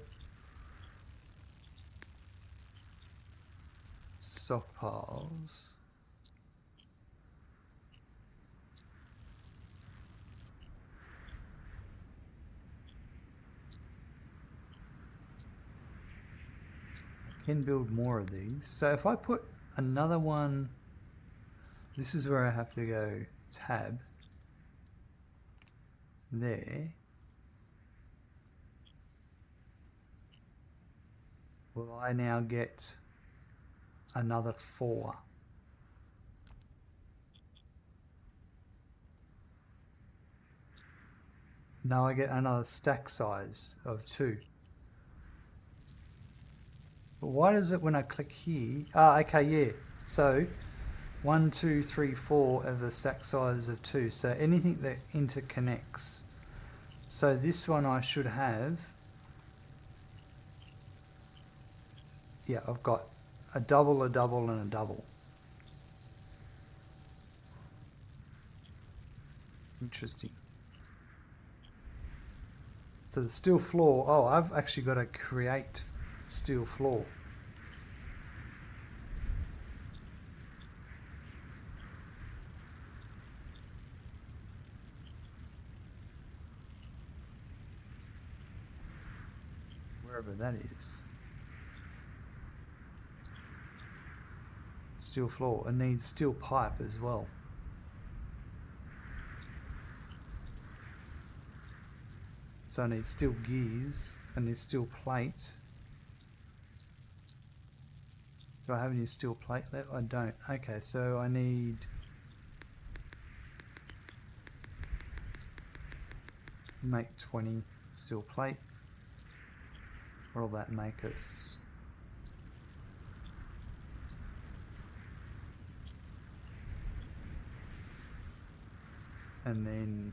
stockpiles? I can build more of these. So if I put another one, this is where I have to go tab there. Will I now get another 4? No, I get another stack size of 2. But why does it when I click here? Ah, okay, yeah. So 1, 2, 3, 4 are the stack size of 2. So anything that interconnects. So this one I should have. Yeah, I've got a double, and a double. Interesting. So the steel floor, oh, I've actually got to create steel floor. Wherever that is. Steel floor. It needs steel pipe as well. So I need steel gears. I need steel plate. Do I have any steel plate left? I don't. Okay, so I need... make 20 steel plate. What'll that make us? And then...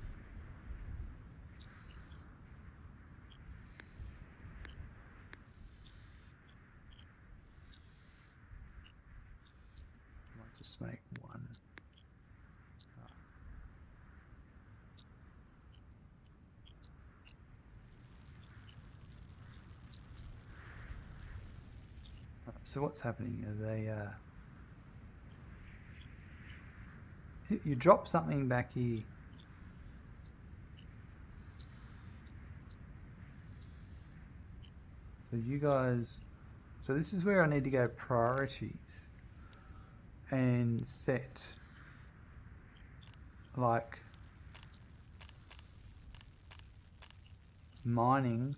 I might just make 1. So what's happening? Are they... you drop something back here. So you guys... So this is where I need to go priorities and set like mining.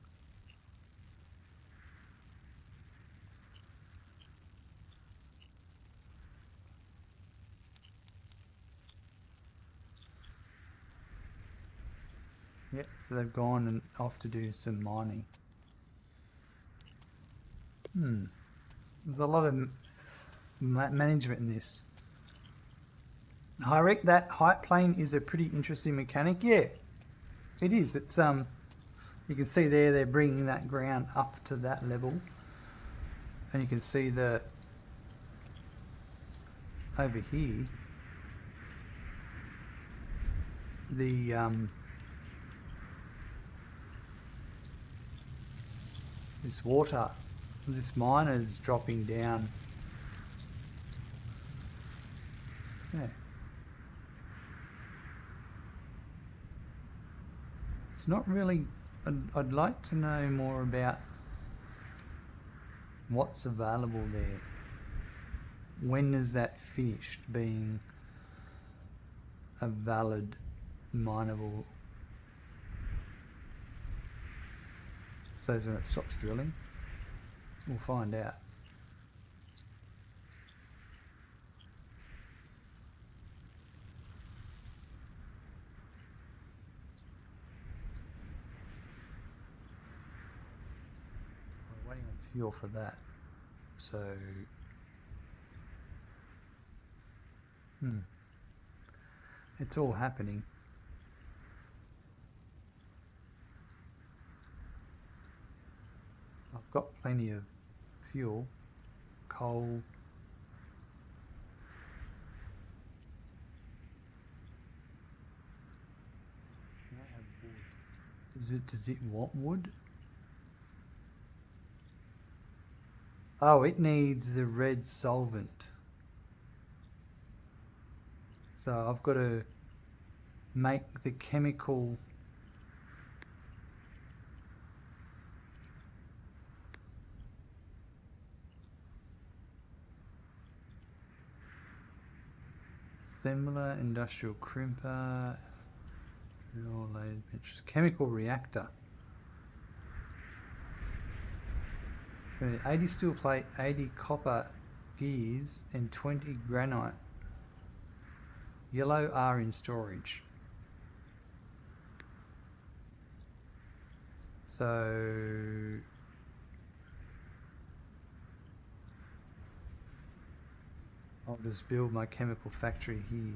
Yep, so they've gone and off to do some mining. There's a lot of management in this. I reckon that height plane is a pretty interesting mechanic. Yeah, it is. It's you can see there they're bringing that ground up to that level, and you can see the over here the this water, this miner is dropping down. Yeah. It's not really... I'd like to know more about what's available there. When is that finished being a valid mineable? I suppose when it stops drilling, we'll find out. We're waiting on fuel for that. So, it's all happening. I've got plenty of fuel. coal. Can I have wood? Does it want wood? Oh, it needs the red solvent. So I've got to make the chemical similar industrial crimper, chemical reactor. So 80 steel plate, 80 copper gears, and 20 granite. Yellow are in storage. So I'll just build my chemical factory here.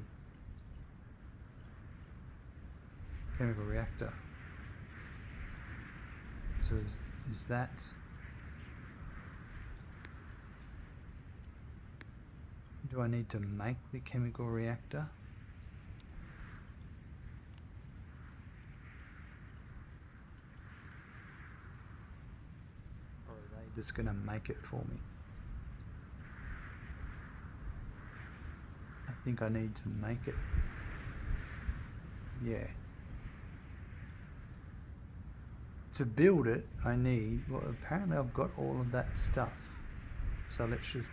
Chemical reactor. So is that... Do I need to make the chemical reactor? Or are they just going to make it for me? I think I need to make it. Yeah. To build it, I need... Well, apparently I've got all of that stuff. So let's just...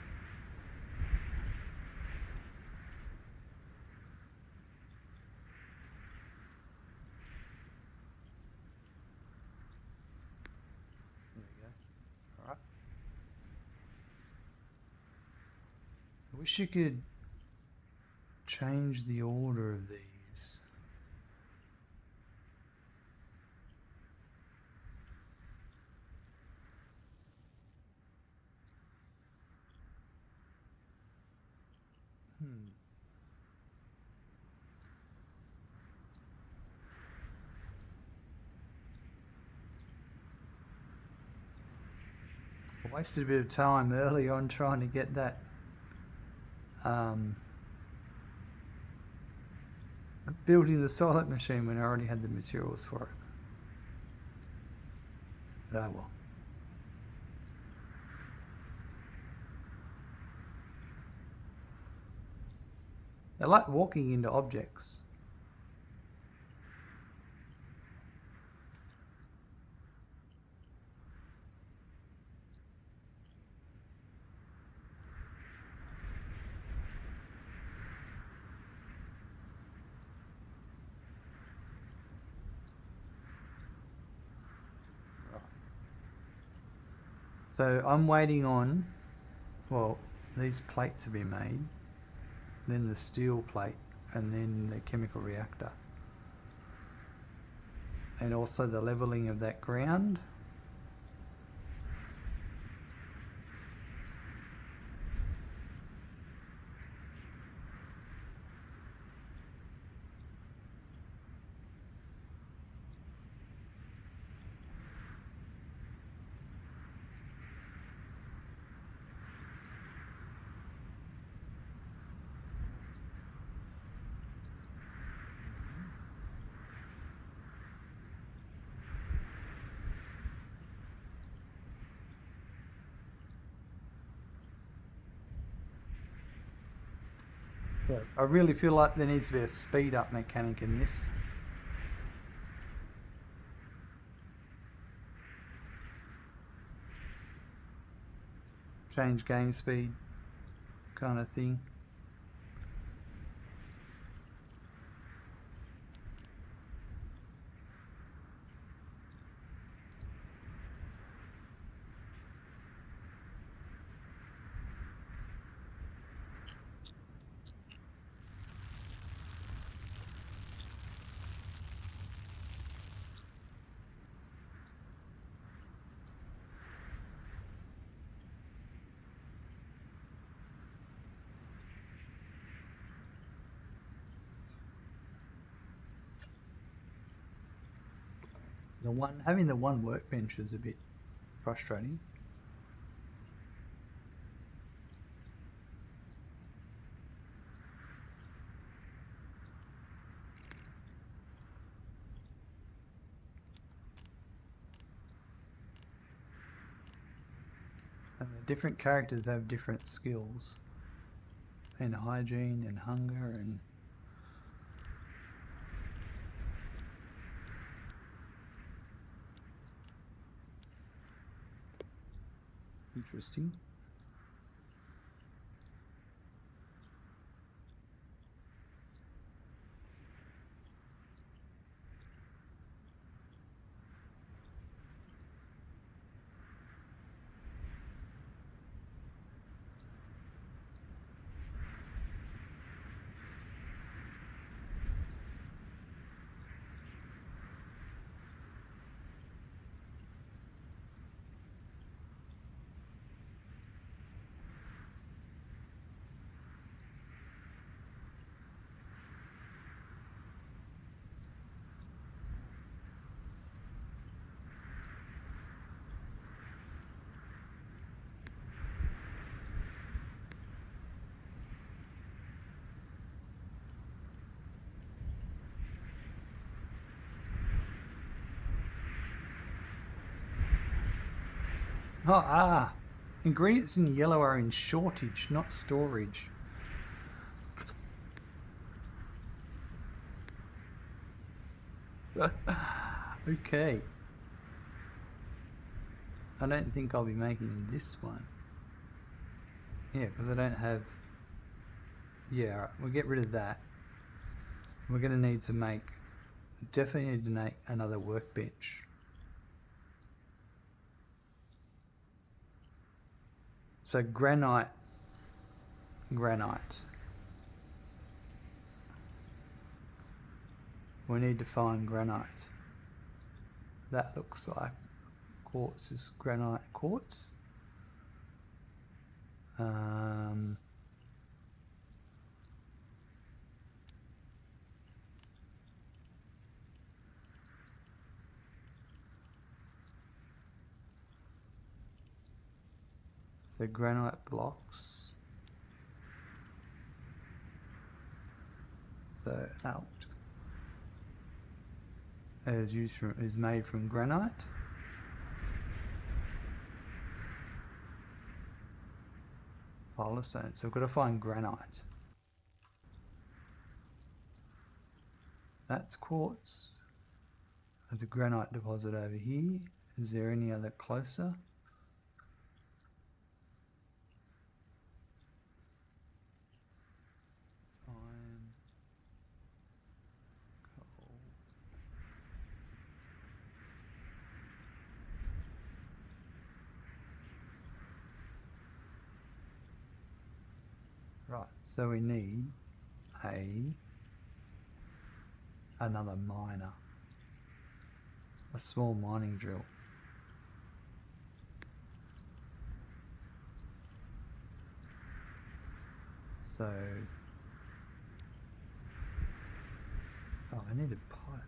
I wish you could change the order of these. I wasted a bit of time early on trying to get that building the solid machine when I already had the materials for it. But oh well. I like walking into objects. So I'm waiting on, well, these plates to be made, then the steel plate, and then the chemical reactor. And also the leveling of that ground. But I really feel like there needs to be a speed up mechanic in this. Change game speed kind of thing. Having the one workbench is a bit frustrating. different characters have different skills. And hygiene and hunger and... Interesting. Oh, ingredients in yellow are in shortage, not storage. Okay. I don't think I'll be making this one. Yeah, because I don't have... Yeah, alright, we'll get rid of that. We're going to need to make... Definitely need to make another workbench. So granite. We need to find granite. That looks like quartz is granite quartz. So granite blocks. So out is made from granite. Polystone. So we've got to find granite. That's quartz. There's a granite deposit over here. Is there any other closer? It's iron. Coal. Right, so we need another miner. A small mining drill. So, oh, I need a pipe.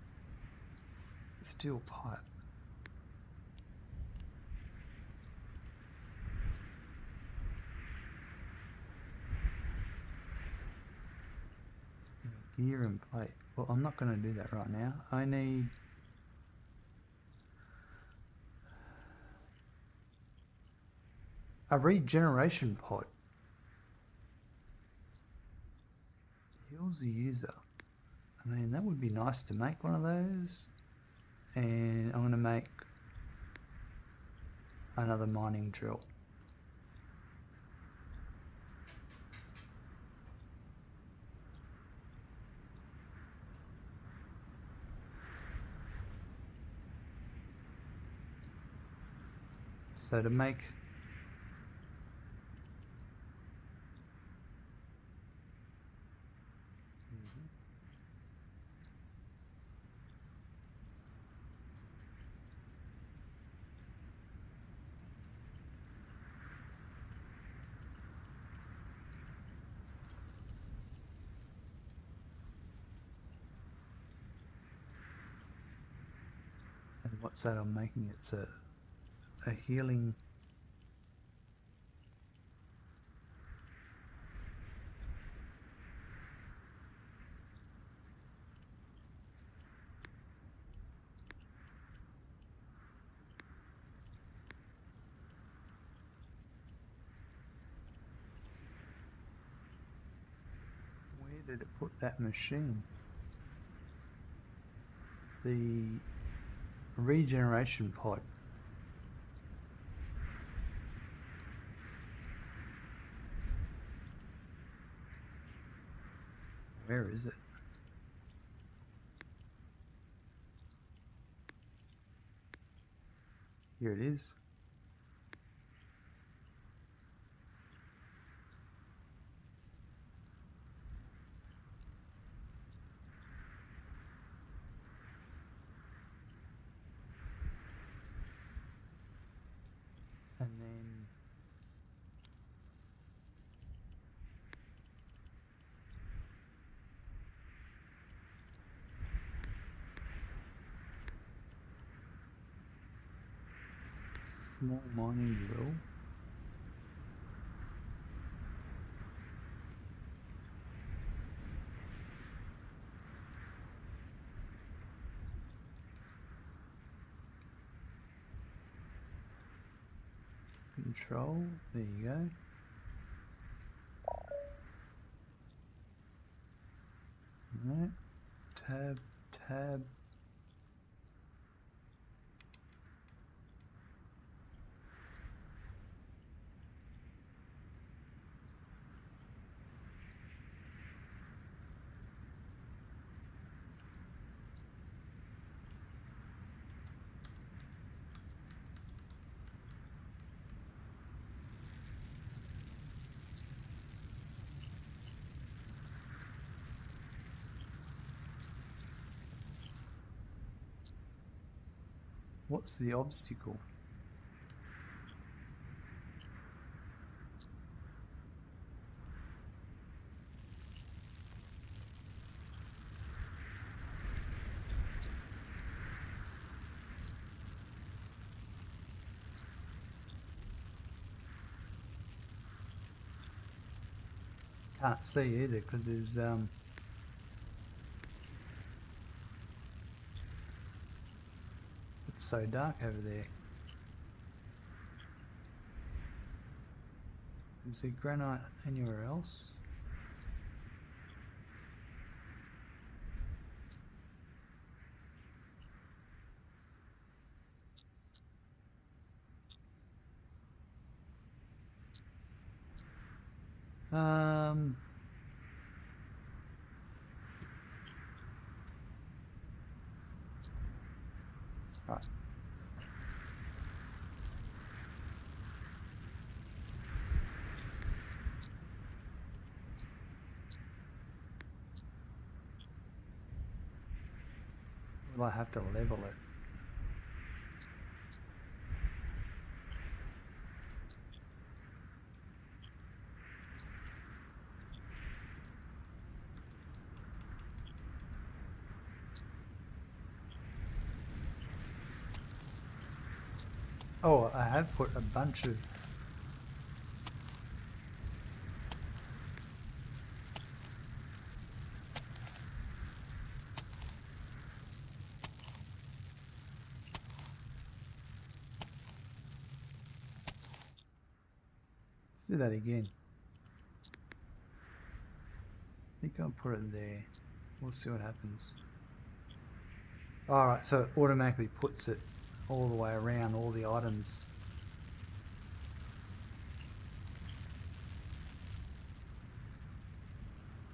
Steel pipe. Gear and plate. Well, I'm not going to do that right now. I need a regeneration pod. Heals the user. I mean, that would be nice to make one of those. And I'm going to make another mining drill. So to make and what's that I'm making? It's a healing. Where did it put that machine? The regeneration pod. Where is it? Here it is. And then small mining drill. Control, there you go. Alright, tab. What's the obstacle? Can't see either because there's it's so dark over there. Is there granite anywhere else? Right. Will I have to level it? Oh, I have put a bunch of let's do that again. I think I'll put it there. We'll see what happens. Alright, so it automatically puts it all the way around all the items.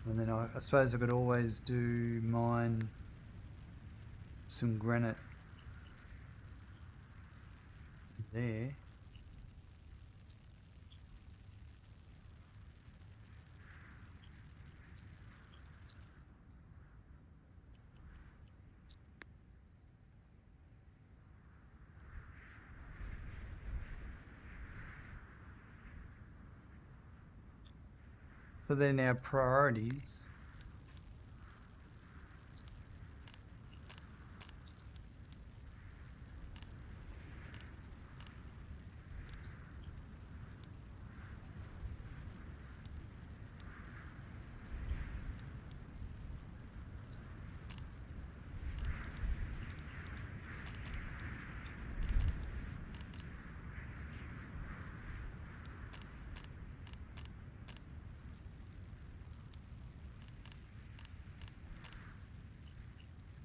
And then I suppose I could always do mine some granite there. So then our priorities.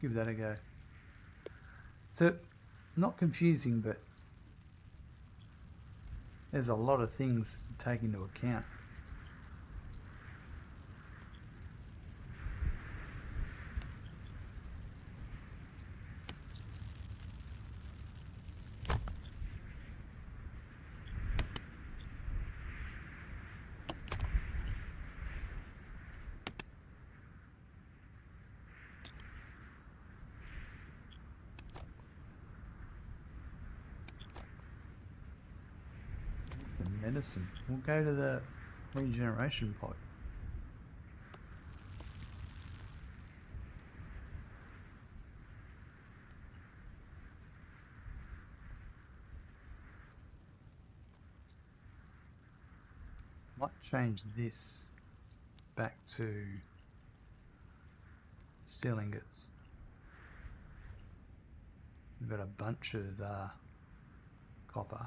give that a go. So, not confusing, but there's a lot of things to take into account. Some medicine. We'll go to the regeneration pod. Might change this back to steel ingots. We've got a bunch of copper.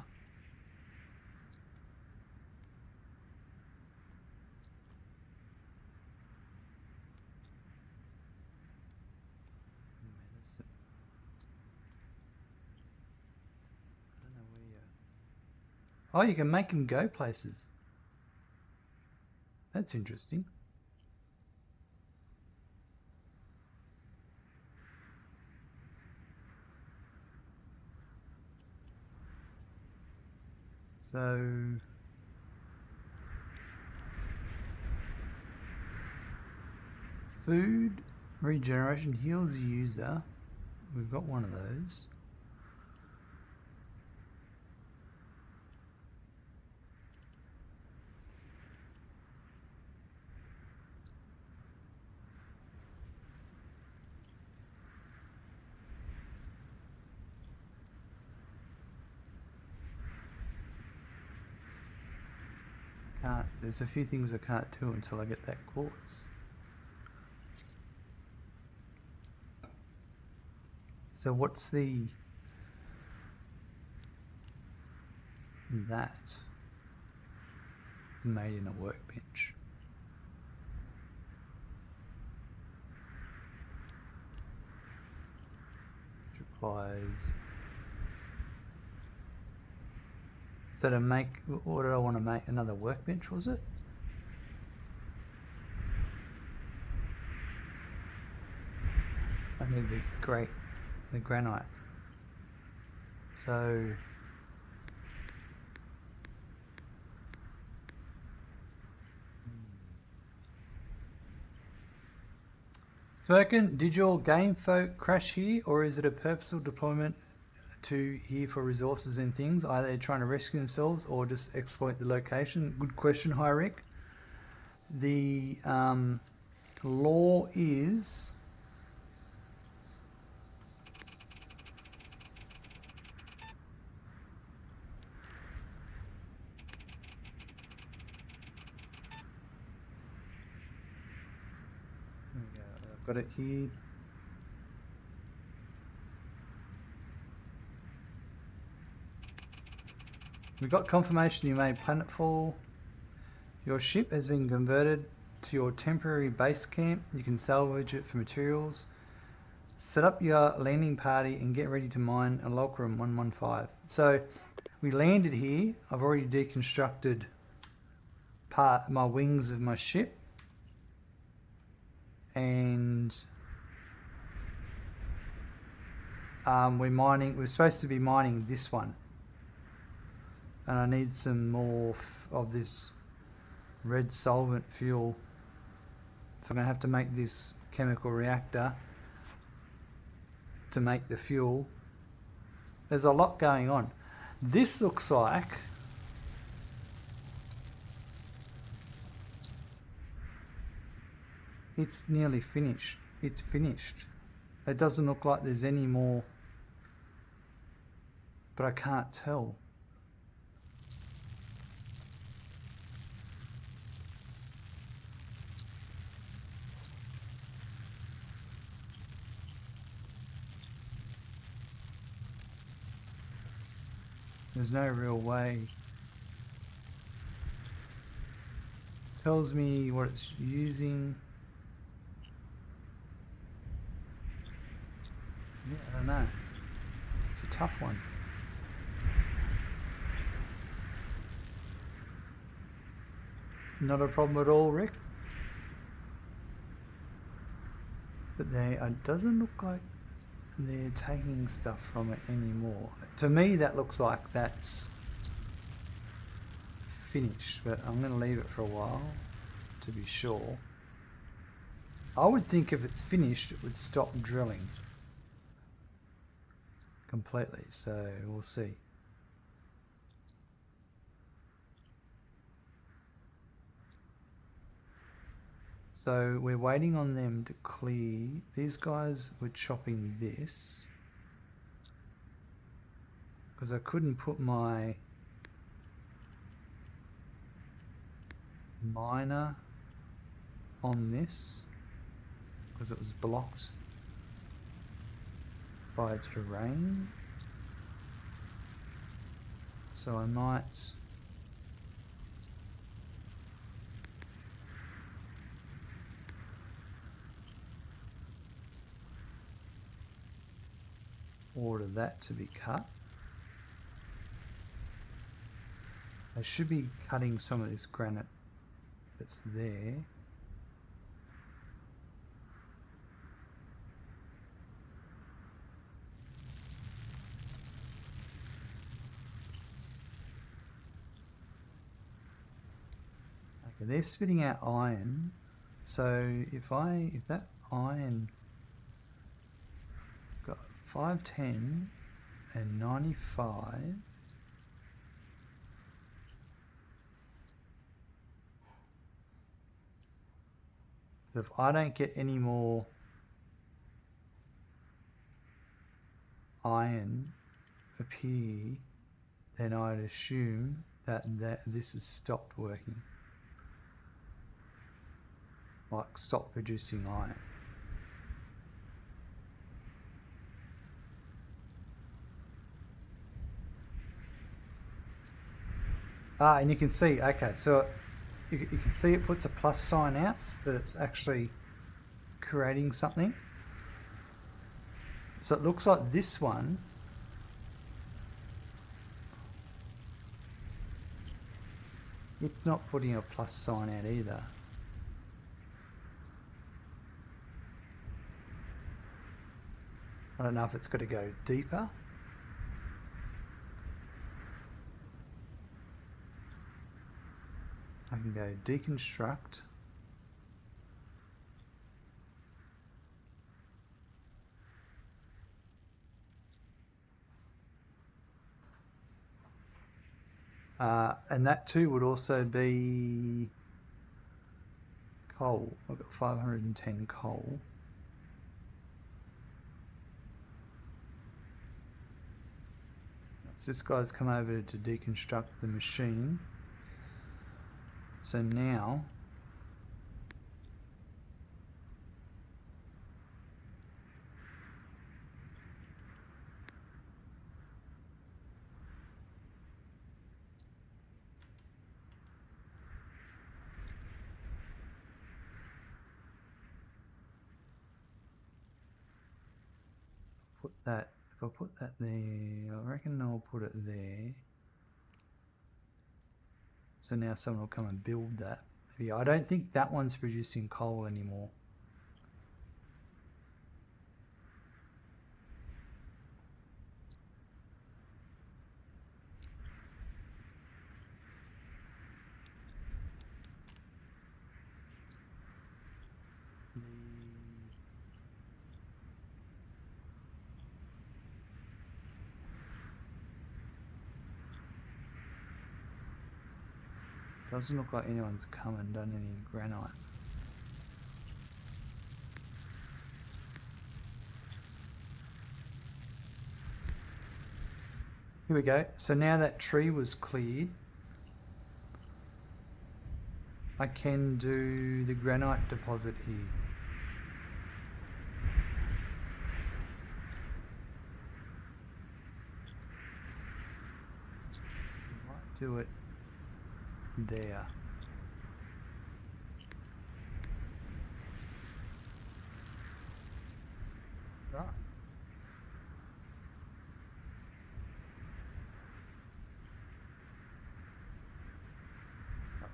Medicine. I don't know where you... Oh, you can make them go places. That's interesting. So food regeneration heals the user. We've got one of those. There's a few things I can't do until I get that quartz. So what's the... That's made in a workbench. Which requires... So to make, what did I want to make? Another workbench, was it? I need the granite. So Spoken, did your game folk crash here, or is it a purposeful deployment to here for resources and things? Are they trying to rescue themselves or just exploit the location? Good question, hi Rick. The law is I've got it here. We got confirmation you made planetfall. Your ship has been converted to your temporary base camp. You can salvage it for materials. Set up your landing party and get ready to mine a Locrum 115. So we landed here. I've already deconstructed my wings of my ship. And we're supposed to be mining this one. And I need some more of this red solvent fuel. So I'm going to have to make this chemical reactor to make the fuel. There's a lot going on. This looks like it's nearly finished. It's finished. It doesn't look like there's any more, but I can't tell. There's no real way. Tells me what it's using. It's a tough one. Not a problem at all, Rick. But it doesn't look like they're taking stuff from it anymore. To me, that looks like that's finished, but I'm going to leave it for a while to be sure. I would think if it's finished, it would stop drilling completely, so we'll see. So we're waiting on them to clear. These guys were chopping this because I couldn't put my miner on this because it was blocked by terrain. So I might order that to be cut. I should be cutting some of this granite that's there. Okay, they're spitting out iron. So if that iron got 510 and 95. So if I don't get any more iron up here, then I'd assume that this has stopped working. Like stop producing iron. And you can see, okay, so you can see it puts a plus sign out, that it's actually creating something. So it looks like this one it's not putting a plus sign out either. I don't know if it's got to go deeper. I can go deconstruct. And that too would also be coal. I've got 510 coal. So this guy's come over to deconstruct the machine. So now put that, if I put that there, I reckon I'll put it there. So now someone will come and build that. Yeah, I don't think that one's producing coal anymore. Doesn't look like anyone's come and done any granite. Here we go. So now that tree was cleared, I can do the granite deposit here. Might do it there. Right.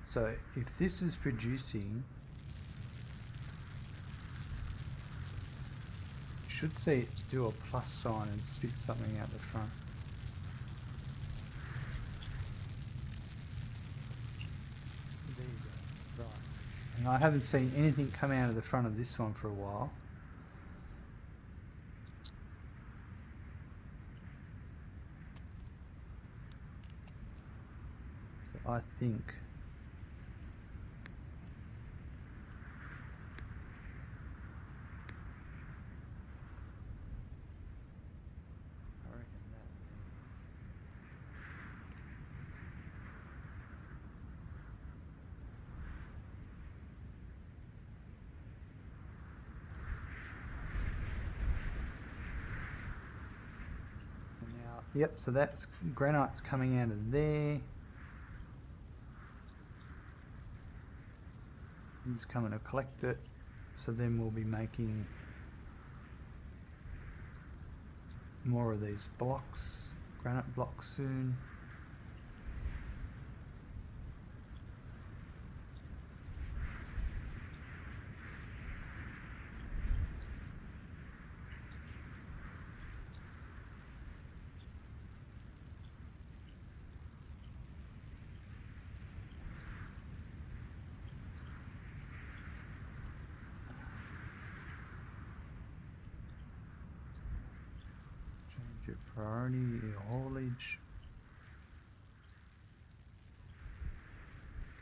So if this is producing, you should see it do a plus sign and spit something out the front. There you go. Right. And I haven't seen anything come out of the front of this one for a while. So I think that. Now, yep, so that's granite's coming out of there. He's coming to collect it, so then we'll be making more of these blocks, granite blocks soon. Change your priority, your haulage.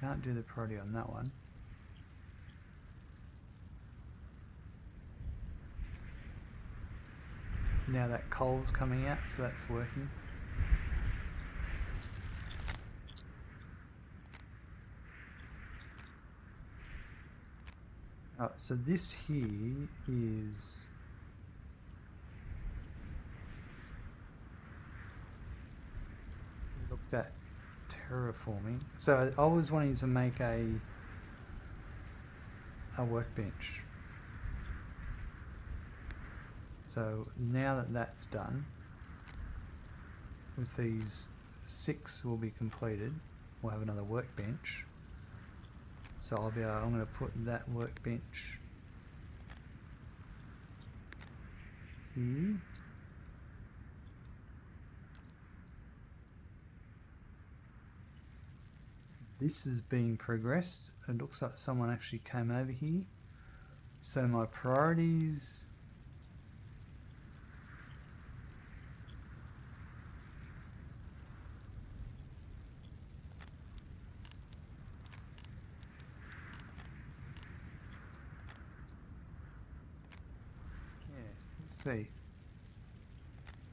Can't do the priority on that one. Now that coal's coming out, so that's working. Oh, so this here is looked at terraforming. So I was wanting to make a workbench. So now that that's done, with these 6 will be completed, we'll have another workbench. So I'm going to put that workbench here. This is being progressed. It looks like someone actually came over here. So my priorities. See,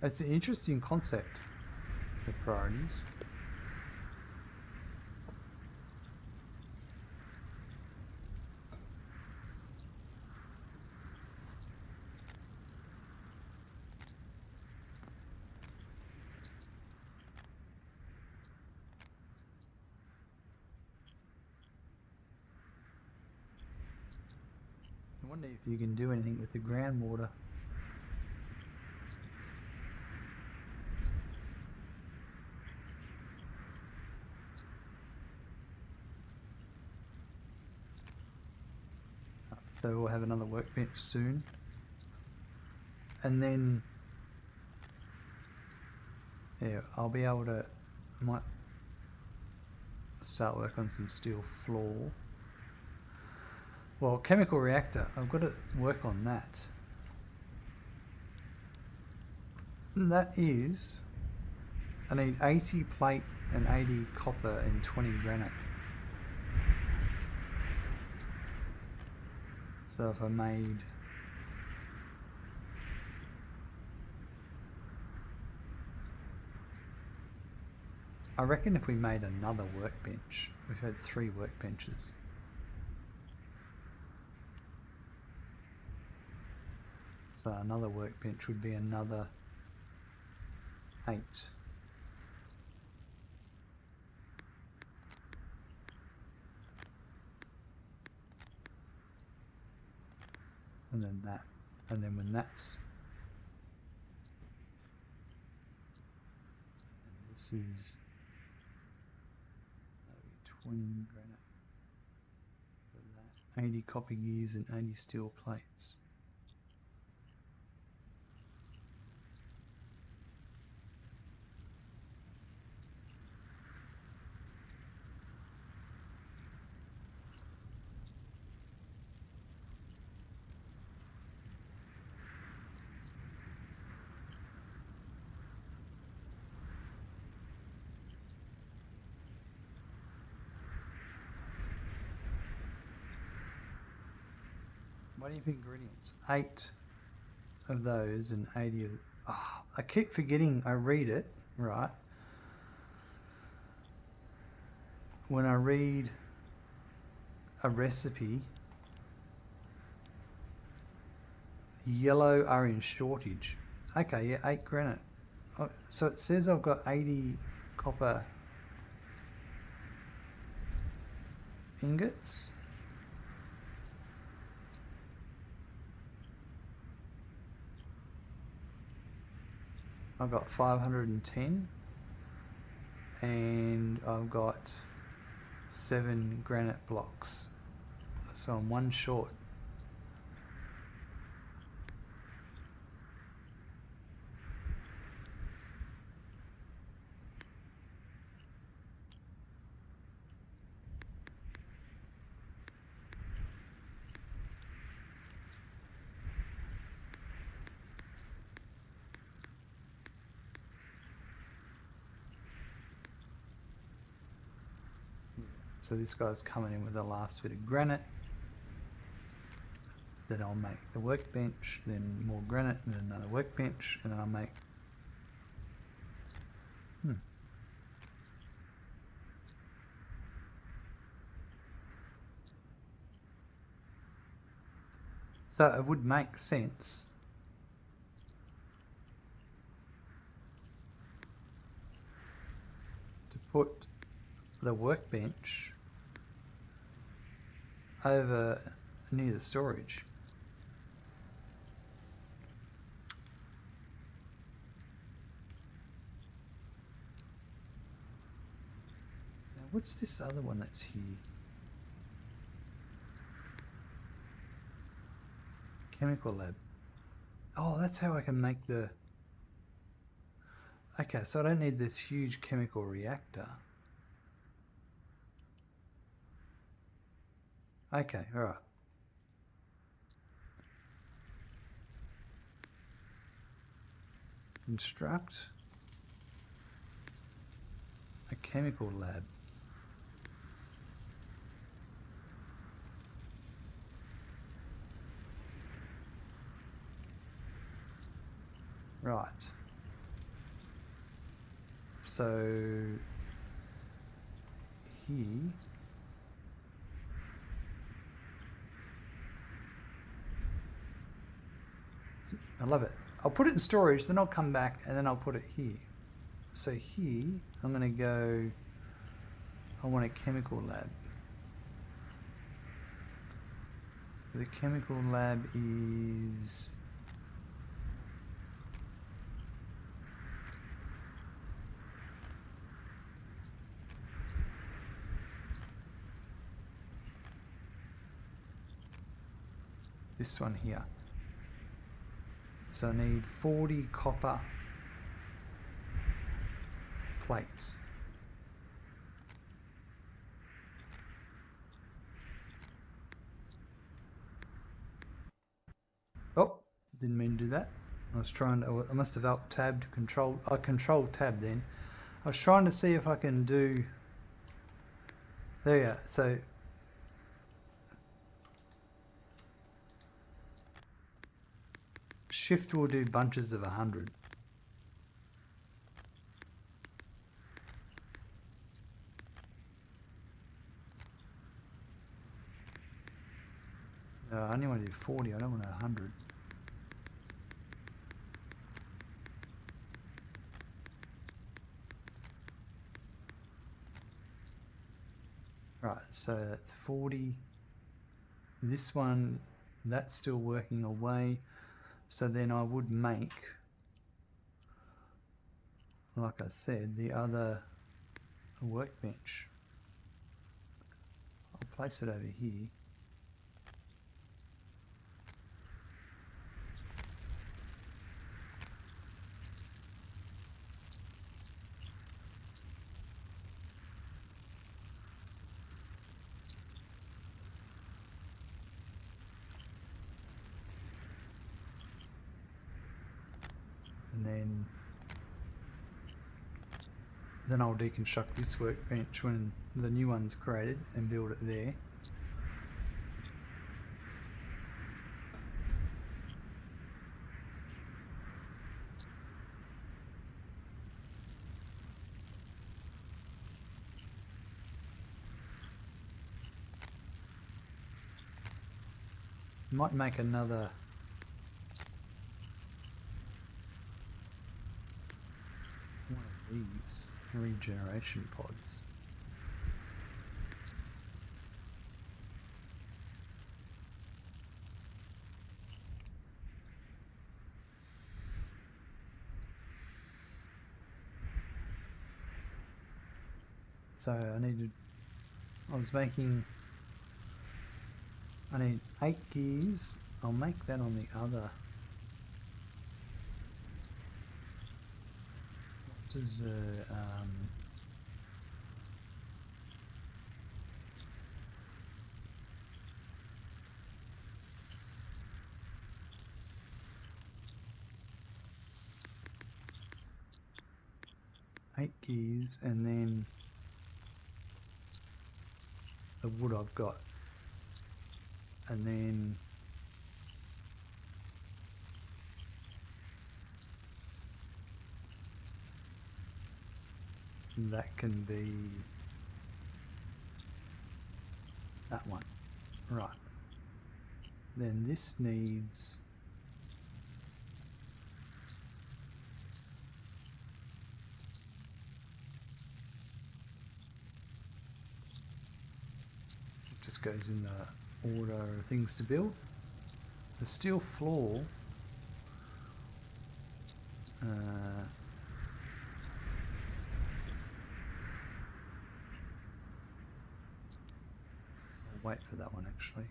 it's an interesting concept, the priorities. I wonder if you can do anything with the groundwater. So we'll have another workbench soon. And then, yeah, I'll be able to, might start work on some steel floor. Well, chemical reactor, I've got to work on that. And that is, I need 80 plate and 80 copper and 20 granite. So if I made I reckon if we made another workbench, we've had 3 workbenches. So another workbench would be another 8. And then that, and then when that's, and this is 12. 20 granite for that. 80 copper gears and 80 steel plates. What do you think ingredients? 8 of those and 80 of... Oh, I keep forgetting I read it, right? When I read a recipe, yellow are in shortage. Okay, yeah, 8 granite. Oh, so it says I've got 80 copper ingots. I've got 510 and I've got 7 granite blocks, so I'm 1 short. So this guy's coming in with the last bit of granite. Then I'll make the workbench, then more granite, and then another workbench, and then I'll make... So it would make sense to put the workbench over near the storage. Now what's this other one that's here? Chemical lab. Oh, that's how I can make the... Okay, so I don't need this huge chemical reactor. Okay, alright. Construct a chemical lab. Right. So here I love it. I'll put it in storage, then I'll come back and then I'll put it here. So here I'm going to go, I want a chemical lab. So the chemical lab is this one here. So I need 40 copper plates. Oh, didn't mean to do that. I was trying to, I must have alt-tabbed control, I control-tab then. I was trying to see if I can do, there you go, so shift will do bunches of 100. I only want to do 40, I don't want 100. Right, so that's 40. This one, that's still working away. So then I would make, like I said, the other workbench. place it over here. And then I'll deconstruct this workbench when the new one's created and build it there. Might make another one of these regeneration pods. So I need 8 gears. I'll make that on the other. What is 8 gears, and then the wood I've got, and then that can be that one, right? Then this needs just goes in the order of things to build. The steel floor, I'll wait for that one actually.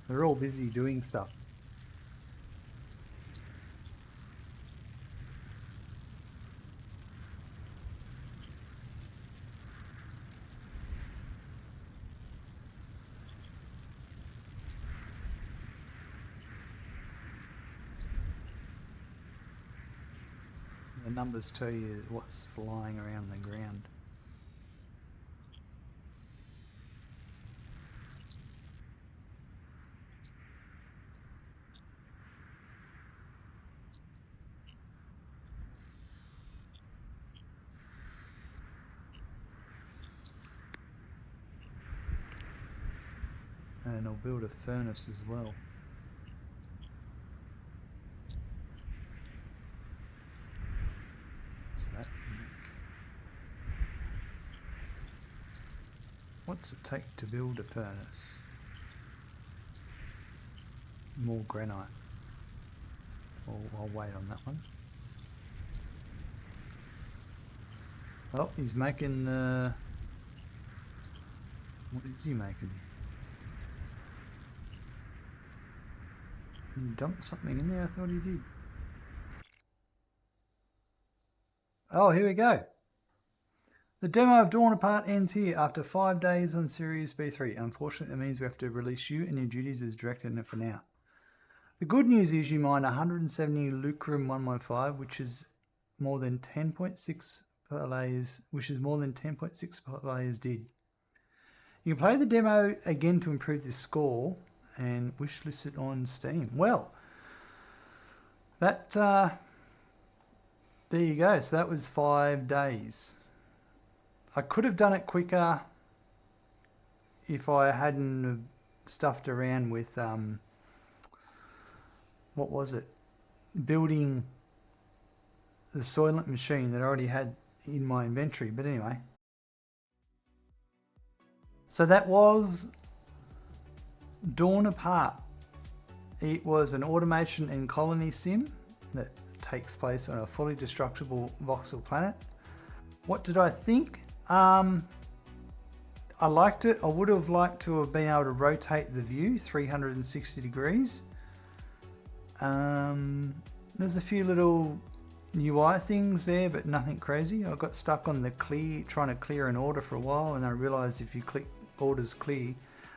They're all busy doing stuff. The numbers tell you what's flying around the ground. And I'll build a furnace as well. What's it take to build a furnace? More granite. I'll wait on that one. Oh, he's making what is he making? He dumped something in there, I thought he did. Oh, here we go. The demo of Dawn Apart ends here after 5 days on Series B3. Unfortunately, that means we have to release you and your duties as director for now. The good news is you mine 170 Lucrum 115, which is more than 10.6 players, did. You can play the demo again to improve this score and wishlist it on Steam. Well, that there you go. So that was 5 days. I could have done it quicker if I hadn't stuffed around with what was it? Building the Soylent machine that I already had in my inventory. But anyway. So that was Dawn Apart. It was an automation and colony sim that takes place on a fully destructible voxel planet. What did I think? I liked it. I would have liked to have been able to rotate the view 360 degrees. There's a few little UI things there, but nothing crazy. I got stuck on the trying to clear an order for a while, and I realized if you click orders clear,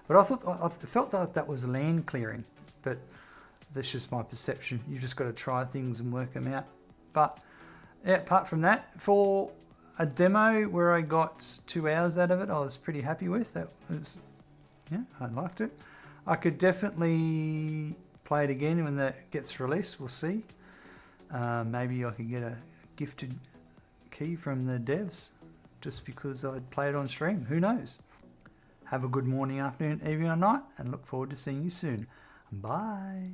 but I felt that that was land clearing, but that's just my perception. You just got to try things and work them out. But yeah, apart from that, for a demo where I got 2 hours out of it, I was pretty happy with. That was, yeah, I liked it. I could definitely play it again when that gets released. We'll see. Maybe I could get a gifted key from the devs just because I'd play it on stream. Who knows? Have a good morning, afternoon, evening or night, and look forward to seeing you soon. Bye.